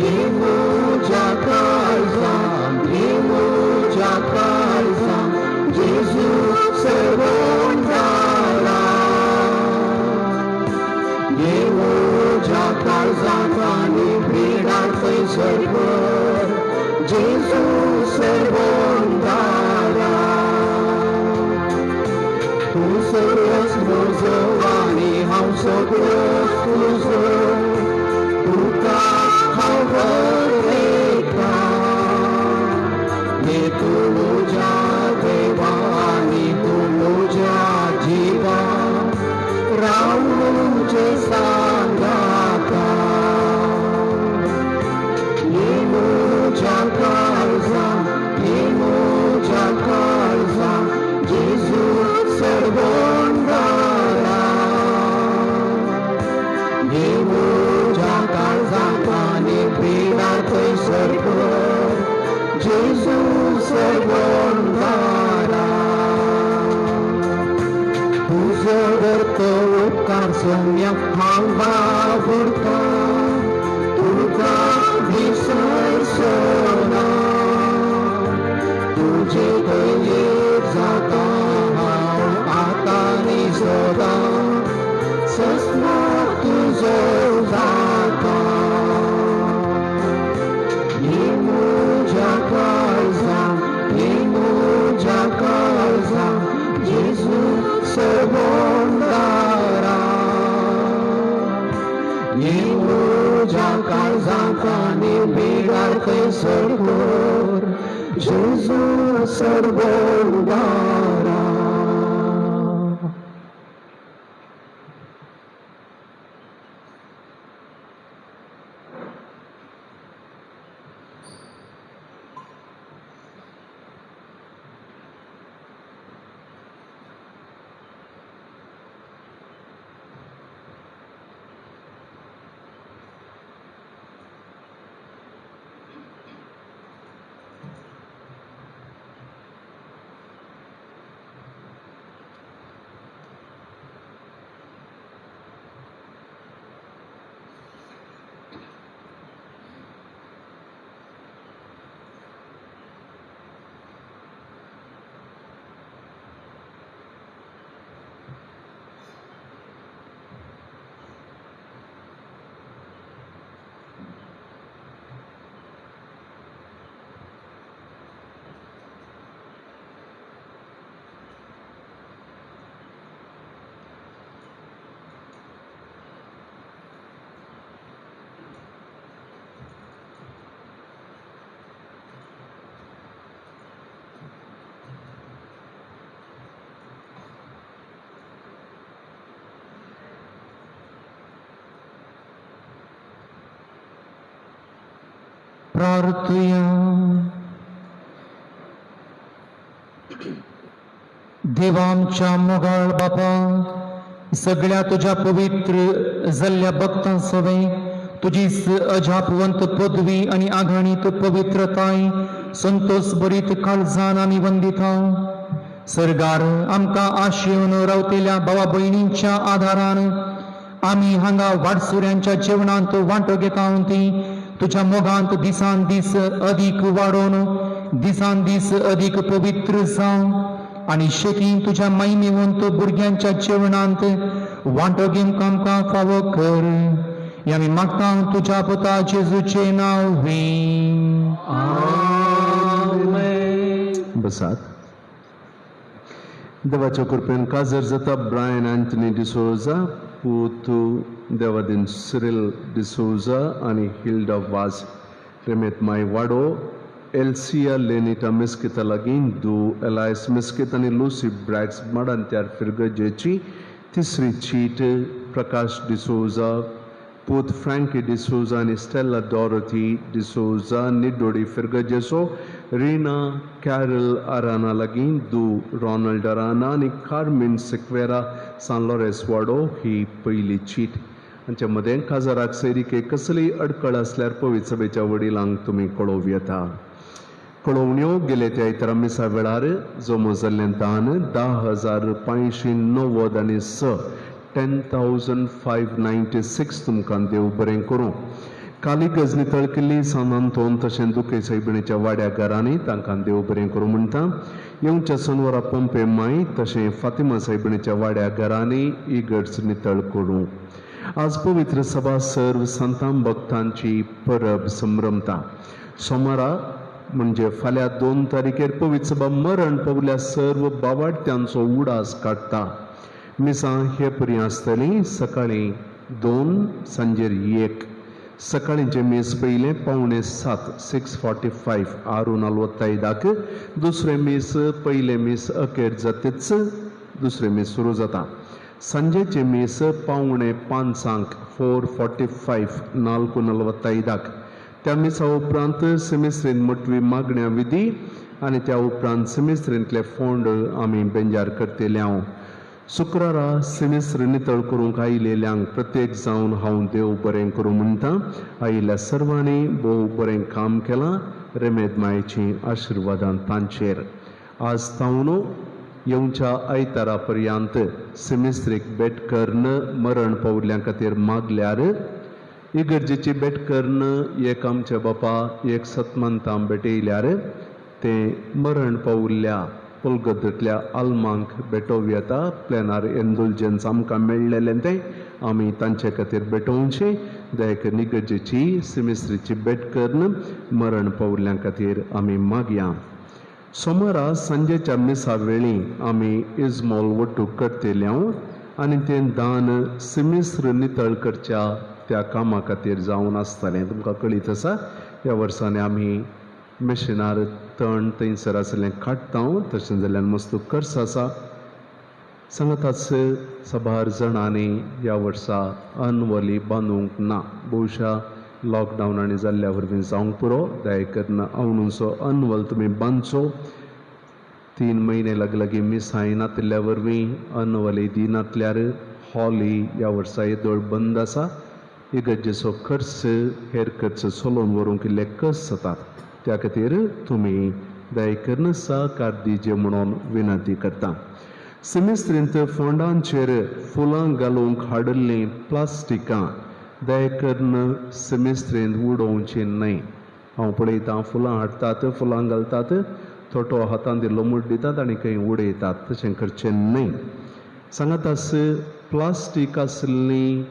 [SPEAKER 1] Ye muja karzan Jesus servondara Ye muja karzantani bidar serkor Jesus servondara Tu săgăs muzăvani hau săgăs tuză Tu ca hau văreka पाऊलचे सांगाता येणूच्या काळजा येणूच्या काळजा जेजू सर्वोंडारा येणूच्या काळजा काने पिडार थंयसर कर जेजू सर्वोंडारा तुझो करतो उपकार सौम्य हांगा व्हरता तुका विसरसना तुझे दये जाता हांव आतां आनी सदां सस्नो तुजो जाता हे म्हज्या काळजा हे म्हज्या काळजा जेजू सर्वोंडारा हे म्हज्या काळजांकांनी बिडार थंयसर कर जेजू सर्वोंडारा
[SPEAKER 3] प्रार्थया देवा आमच्या मोगाळ बापा सगळ्या तुझ्या पवित्र जाल्ल्या भक्तां सवे तुजी अजापवंत पदवी आणि आघाणीत पवित्रताय संतोष बरीत काळजान आमी वंदिता सरगार आमकां आशेवन रावतेल्या भावा भयणींच्या आधारान आमी हांगा वाडसुऱ्यांच्या जेवणांत वांटो घेता ती तुझ्या मोगांत दिसान दीस अधिक वाडोवन दिसान दीस अधिक पवित्र जावं आणि शेती तुझ्या महिमेवंत भुरग्यांच्या जेवणांत वांटो घेवंक आमकां फावो कर हे आमी मागता तुझ्या पुता जेजूचे नांव
[SPEAKER 2] बसात देवाच्या कृपेन काजर जाता ब्रायन अँथनी डिसोजा पूत देवादीन सिरिल डिसोजा आणि हिल्डा वाज रेमेत माय वाडो एल्सिया लेनिटा मिस्किता लागीं दू एलायस मिस्कित आणि लुसी ब्रॅक्स माडान त्यार फिरगजेची तिसरी चीट प्रकाश डिसोजा पूत फ्रँकी डिसोजा आणि स्टेला डॉरथी डिसोजा निडोडी फिरगजेसो रीना कॅरल अराना लागीं दू रॉनल्ड अराना आणि कार्मिन सिक्वेरा सान लॉरेस वाडो ही पयली चीट हांच्या मदें काजाराक सैरीके कसलीय अडकळ असल्यार पवित्र सभेच्या वडिलांक तुमी कळोव येता कळोवण्यो गेले त्या इतरा मिसा वेळार जमो जाल्लें दान 10,590 आणि 10,596 तुमकां देव बरें करूं काली गजनी तळकिल्ली सानांतोन तशें दुखे सायबिणीच्या वाड्या घरांनी तांकां देव बरें करूं म्हणटा येवच्या सनवरा पंपे माई तशें फातिमा सायबिणीच्या वाड्या घरांनी इगर्ज नितळ करूं आज पवित्र सभा सर्व संतां भक्तांची परब संभ्रमता सोमारा म्हणजे फाल्यां 2 तारीखेर पवित्र सभा मरण पावल्या सर्व बावाडत्यांचो उडास काडटा मिसां हे परी आसतलीं सकाळीं 2 सांजेर 1 सकाळींचे मीस पयलें 6:45 6:45 6:45 दुसरें मीस पयलें मीस अखेर जातच दुसरें मीस सुरू जाता ಸಂಜೆचे मीस 4:45 4:45 त्या मिसा उपरांत सेमिस्त्रीन मोटवी मागण्या विधी आनी त्या उपरांत सेमिस्त्रींतले फोंड आमी बेंजार करतेले हांव शुक्रारा सेमिस्त्र नितळ करूंक आयिल्ल्यांक प्रत्येक जावन हांव देव बरें करूं म्हणटा आयिल्ल्या सर्वांनी भोव बरें काम केलां रेमेद मायेची आशिर्वादां तांचेर आज तावन येवच्या आयतारा पर्यंत सेमिस्त्रीक भेट कर्ण मरण पावल्ल्या खातीर मागल्यार इगर्जेची भेट कर्ण एक आमचे बापा एक सतमंतां भेटयल्यार ते मरण पावल्ल्या पुलगद्दतल्या आल्मांक भेटोवं येता प्लॅनार इंडुलजन्स आमकां मेळ्ळेलें तें आमी तांचे खातीर भेटोवचें दयक इगर्जेची सेमिस्त्रीची भेट कर्ण मरण पावल्ल्या खातीर आमी मागया सोमारा सांजेच्या मिसा वेळी आमी इजमॉल वटूक करतेले आनी तें दान सेमिस्त्र नितळ करच्या त्या कामा खातीर जावन आसतलें तुमकां कळीत आसा ह्या वर्सांनी आमी मिशनार तण थंयसर आसलें काडटा तशें जाल्यार मस्त खर्च आसा सांगताच सबार जाणांनी ह्या वर्सा अनवली बांदूंक ना भोवशा लॉकडावनांनी जाल्ल्या वरवीं जावंक पुरो दयकरन अवणूचो अनवल तुमी बांदचो 3 म्हयने लागीं मिसाय नातल्या वरवीं अनवली दिनातल्यार हॉली ह्या वर्सा येदोळ बंद आसा इगर्जेचो खर्च हेर खर्च चलोवन व्हरूंक इल्ले कस जातात त्या खातीर तुमी दयकरन सहकार दिजे म्हणून विनंती करता सेमिस्त्रींत फोंडांचेर फुलां घालूंक हाडिल्लीं प्लास्टिकां दयकरन सेमिस्त्रींत उडोवची न्हय हांव पळयतां फुलां हाडटात फुलां घालतात थोटो हातान दिल्लो मूट दितात आनी खंय उडयतात तशें करचें न्हय सांगात आस प्लास्टीक आसलीं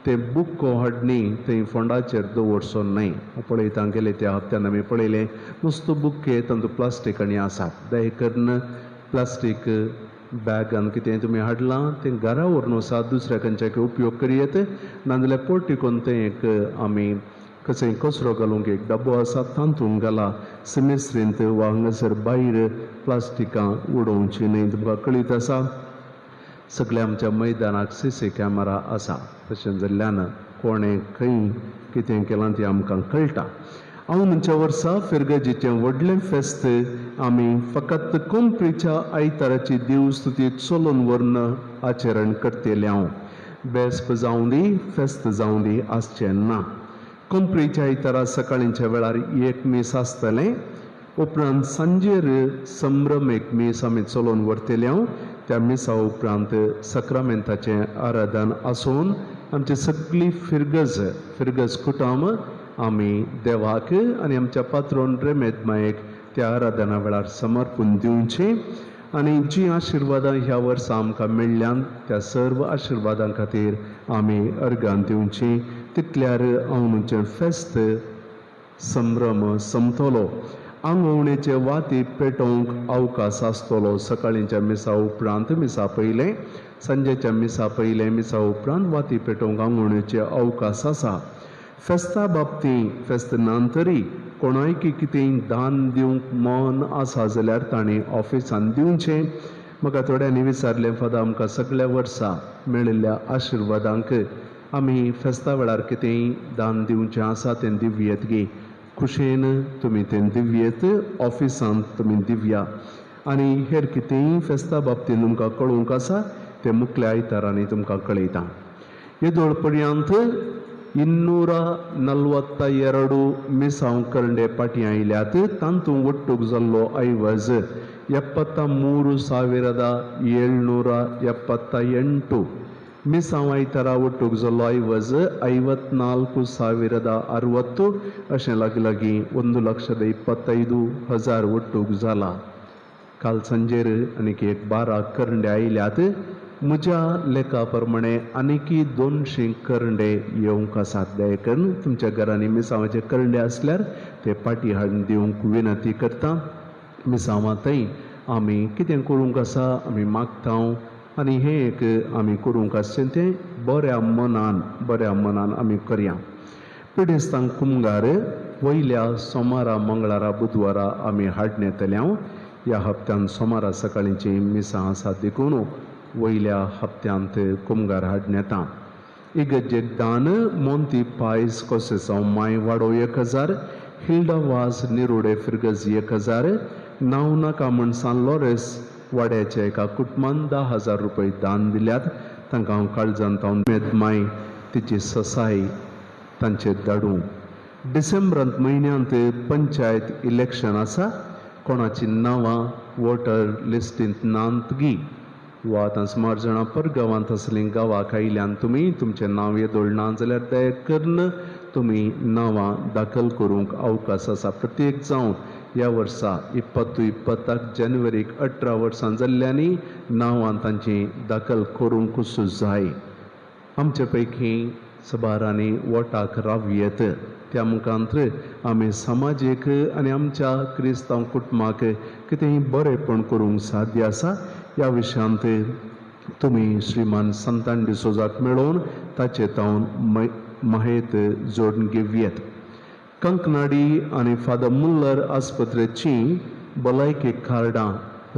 [SPEAKER 2] ते बुक्को हाडणी थंय फोंडाचेर दवरचो न्हय पळयता गेले त्या हप्त्यान आमी पळयलें नुस्तो बुक्के तातूंत प्लास्टिकांनी आसात दयकरन प्लास्टीक बॅगान कितें तुमी हाडलां तें घरा व्हरून वसात दुसऱ्या खंयच्याक उपयोग करियेत नाजाल्यार पोटी करून तें एक आमी कसोय कचरो घालूंक एक डब्बो आसा तातूंत घाला सेमिस्त्रींत वा हांगासर भायर प्लास्टिकां उडोवची न्हय तुमकां कळीत आसा सगळ्या आमच्या मैदानाक CC कॅमेरा आसा तशें जाल्ल्यान कोणें खंय कितें केलां तें आमकां कळटा औनुच्या वर्सा फिरगजीचें व्हडलें फेस्त आमी फकत कुंप्रीच्या आयताराची देव स्तुती चलोवन व्हरून आचरण करतेले हांव बेस्प जावं दी फेस्त जावं दी आसचें ना कुंप्रीच्या आयतारा सकाळींच्या वेळार एक मीस आसतलें उपरांत सांजेर संभ्रम एक मीस आमी चलोवन व्हरतेले हांव त्या मिसा उपरांत सक्रामेंताचें आराधन आसून आमची सगळी फिरगज कुटुंब आमी देवाक आनी आमच्या पात्रोन रेमेद मायेक त्या आराधना वेळार समर्पून दिवचें आनी जी आशिर्वादां ह्या वर्सा आमकां मेळ्ळ्यान त्या सर्व आशिर्वादां खातीर आमी अर्गां दिवचीं तितल्यार औनुचें फेस्त संभ्रम समतलो आंगवणेचे वाती पेटोवंक अवकाश आसतलो सकाळींच्या मिसा उपरांत मिसा पयलें सांजेच्या मिसा पयलें मिसा उपरांत वाती पेटोवंक आंगवणेचे अवकाश आसा फेस्ता बाबतीं फेस्त नंतरी कोणायकी कितें दान दिवंक मन आसा जाल्यार ताणें ऑफिसान दिवचें म्हाका थोड्यांनी विचारलें फादर आमकां सगळ्या वर्सा मेळिल्ल्या आशिर्वादांक आमी फेस्ता वेळार कितेंय दान दिवचें आसा तें दिव्येत गे खुशेन तुमी तें दिव्येत ऑफिसांत तुमी दिव्या आनी हेर कितेंय फेस्ता बाबतींत तुमकां कळोवंक आसा तें मुखल्या आयतारांनी तुमकां कळयता येदोळ पर्यंत 242 मिसांव करंडे पाटी आयल्यात तातूंत वट्टूक जाल्लो ऐवज 73,778 मिसांव आयतारा वट्टूक जाल्लो ऐवज 54,060 अशें लागीं 1,25,000 वट्टूक जाला काल सांजेर आनीक एक 12 करंडे आयल्यात म्हज्या लेखा प्रमाणे आनीकय 200 करंडे येवंक आसात दयकन तुमच्या घरांनी मिसांवाचे करंडे आसल्यार ते पाटी हाडून दिवंक विनंती करता मिसांवांतय आमी कितें करूंक आसा आमी मागता आनी हें एक आमी करूंक आसचें तें बऱ्या मनान आमी करया पिडेस्तांक कुमगार वयल्या सोमारा मंगळारा बुधवारा आमी हाडून येतले ह्या हप्त्यान सोमारा सकाळींची मिसां आसात देखून वयल्या हप्त्यांत कुमगार हाडून येता इगर्जेक दान मोंती पायस कोसेसांव माय वाडो 1000 हिल्डा वास निरोडे फिरगज 1000 नांव नाका म्हण सान लॉरेस वाड्याच्या एका कुटुंबान 10,000 रुपये दान दिल्यात तांकां हांव काळजांत मेद माय तिची ससाय तांचे धाडूं डिसेंबरांत म्हयन्यांत पंचायत इलेक्शन आसा कोणाची नांवां वोटर लिस्टींत नांतगी वा आतां सुमार जाणां परगांवांत असलीं गांवांक आयल्यान तुमी तुमचें नांव येदोळ ना जाल्यार दया करून तुमी नांवां दाखल करूंक अवकाश आसा प्रत्येक जावन ह्या वर्सा 2020 जानेवारीक 18 वर्सां जाल्ल्यांनी नांवां तांची दाखल करूंकूच जाय आमचे पैकी सबारांनी वोटाक रावयेत त्या मुखांत आमी समाजीक आनी आमच्या क्रिस्तांव कुटुंबाक कितेंय बरेंपण करूंक साध्य आसा ह्या विशयांत तुमी श्रीमान संतान डिसोजाक मेळोवन ताचे तावन माहेत जोडून घेवयेत कंकनाडी आनी फादर मुल्लर आस्पत्रेची भलायकी कार्डां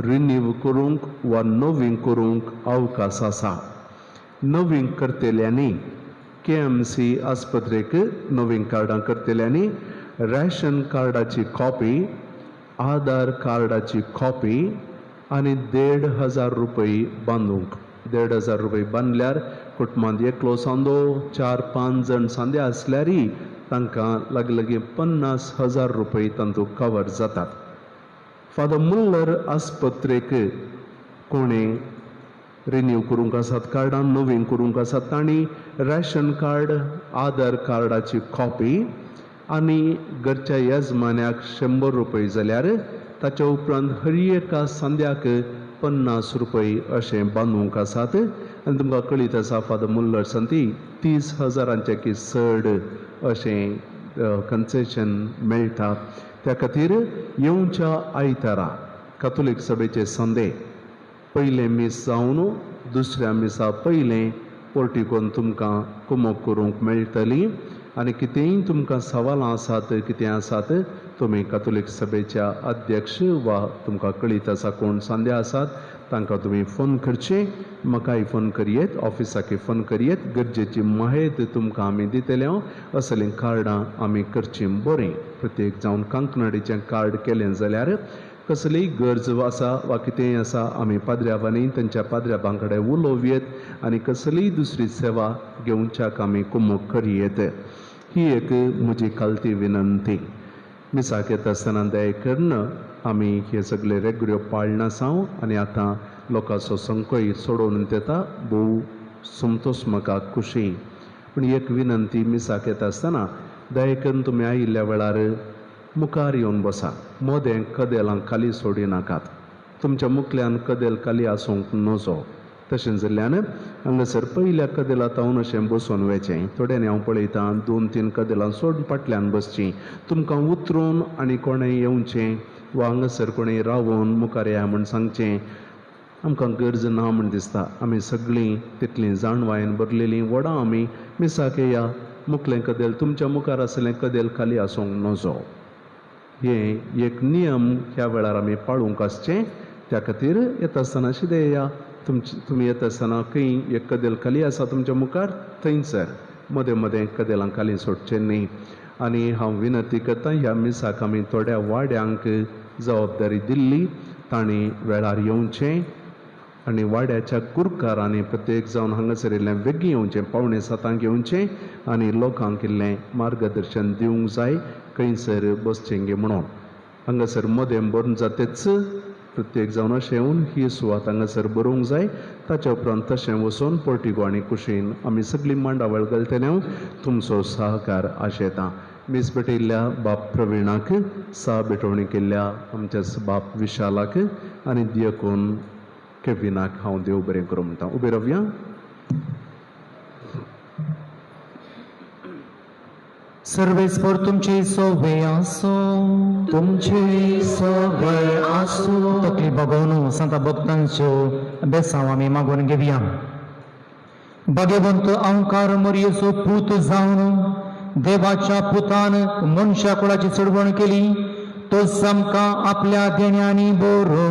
[SPEAKER 2] रिन्यू करूंक वा नवीन करूंक अवकाश आसा नवीन करतेल्यांनी KMC आस्पत्रेक नवीन कार्डां करतेल्यांनी रॅशन कार्डाची कॉपी आधार कार्डाची कॉपी आनी 1,500 रुपये बांदूंक 1,500 रुपये बांदल्यार कुटुंबांत एकलो सांदो 4-5 जण सांदे आसल्यारय तांकां लागीं 50,000 रुपये तातूंत कवर जातात फादर मुल्लर आस्पत्रेक कोणें रिन्यू करूंक आसात कार्डां नवीन करूंक आसात तांणी रॅशन कार्ड आधार कार्डाची कॉपी आनी घरच्या येजमान्याक 100 रुपये जाल्यार ताच्या उपरांत हर एका सांद्याक 50 रुपये अशें बांदूंक आसात आनी तुमकां कळीत आसा फादर मुल्लर सांती 30,000चे चड अशें कन्सेशन मेळटा त्या खातीर येवच्या आयतारा कातोलीक सभेचे संदे पयलें मीस जावन दुसऱ्या मिसा पयलें पोर्टिकोन तुमकां कुमक करूंक मेळटली आनी कितेंय तुमकां सवालां आसात कितें आसात तुमी कातोलीक सभेच्या अध्यक्ष वा तुमकां कळीत आसा कोण सांदे आसात तांकां तुमी फोन करचे म्हाकाय फोन करियेत ऑफिसाक फोन करियेत गरजेची माहिती तुमकां आमी दितले असलीं कार्डां आमी करचीं बरें प्रत्येक जावन कंकनाडीचें कार्ड केलें जाल्यार कसलीय गरज आसा वा कितेंय आसा आमी पाद्र्यावांनी तांच्या पाद्र्याबां कडेन उलोवयेत आनी कसलीय दुसरी सेवा घेवच्याक आमी कुमक करियेत ही एक म्हजी कालती विनंती मिसाक येता आसतना दया करून आमी हे सगळे रेगुल्यो पाळना साव आनी आतां लोकांचो संकोय सोडून येता भोव संतोश म्हाका खुशी पूण एक विनंती मिसाक येता आसतना दया करून तुमी आयिल्ल्या वेळार मुखार येवन बसा मोदें कदेलां खाली सोडी नाकात तुमच्या मुखल्यान कदेल खाली आसूंक नजो तशें जाल्ल्यान हांगासर पयल्या कदेला तावन अशें बसून वचें थोड्यांनी हांव पळयतां 2-3 कदेलां सोडून फाटल्यान बसचीं तुमकां उतरून आनी कोणें येवचें वा हांगासर कोणें रावून मुखार या म्हूण सांगचें आमकां गरज ना म्हूण दिसता आमी सगळीं तितलीं जाणवायेन भरलेलीं वडां आमी मिसाक या मुखलें कदेल तुमच्या मुखार आसलें कदेल खाली आसूंक नजो हे एक नियम ह्या वेळार आमी पाळूंक आसचें त्या खातीर येता आसतना शिदे या तुमी येता आसतना खंय एक कदेल खाली आसा तुमच्या मुखार थंयसर मदें मदें कदेलां खाली सोडचें न्ही आनी हांव विनंती करतां ह्या मिसाक आमी थोड्या वाड्यांक जबाबदारी दिल्ली तांणी वेळार येवचें आनी वाड्याच्या कुरकारांनी प्रत्येक जावन हांगासर इल्लें बेगीन येवचें 6:45 येवचें आनी लोकांक इल्लें मार्गदर्शन दिवंक जाय खंयसर बसचें गे म्हणून हांगासर मदें बरोवन जातेच प्रत्येक जावन अशें येवन ही सुवात हांगासर बरोवंक जाय ताच्या उपरांत तशें वचून पोर्टिको आनी कुशीन आमी सगळीं मांडावळ घालतले तुमचो सहकार आशेतां मीस भेटयल्ल्या बाब प्रवीणाक सा भेटवणी केल्ल्या आमच्या बाब विशालाक आनी दियकोन केविनाक हांव देव बरें करूं म्हणटा उबे रावया
[SPEAKER 3] सर्वेस्पर तुमची सोवे आसो
[SPEAKER 1] तुमची सवय आसूं
[SPEAKER 3] तकली बघून संता भक्तांच्यो बेसांव आमी मागून घेवया भाग्यवंत अवंकार मरियेचो पूत जावन देवाच्या पुतान मनशा कुळाची चडवण केली तो सामका आपल्या देण्यांनी बरो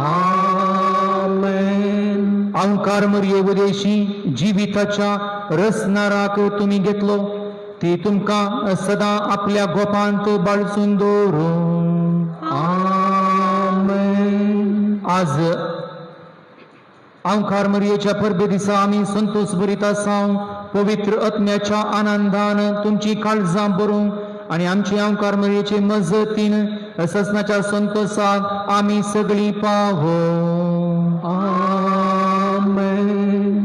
[SPEAKER 1] आमेन
[SPEAKER 3] अवकार मरिये उदेशी जिविताच्या रसनाराक तुम्ही घेतलो ती तुमका सदा आपल्या गोपांत बाळसून दवरू आज अवकार मरियेच्या परबे दिसा आम्ही संतोष भरीत आसाव पवित्र आत्म्याच्या आनंदान तुमची काळजां भरूं आणि आमची अवकार मरियेचे मजतीन ससनाच्या संतोषात आम्ही सगळी पावो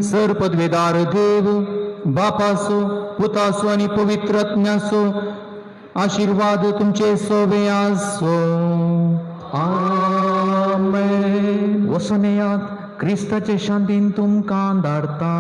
[SPEAKER 3] सर पदवेदार देव बापासो पुतासो आणि पवित्र आत्म्यासो आशीर्वाद तुमचे सोबे आसो वसनेयात क्रिस्ताचे शांतीन तुमकां धाडटा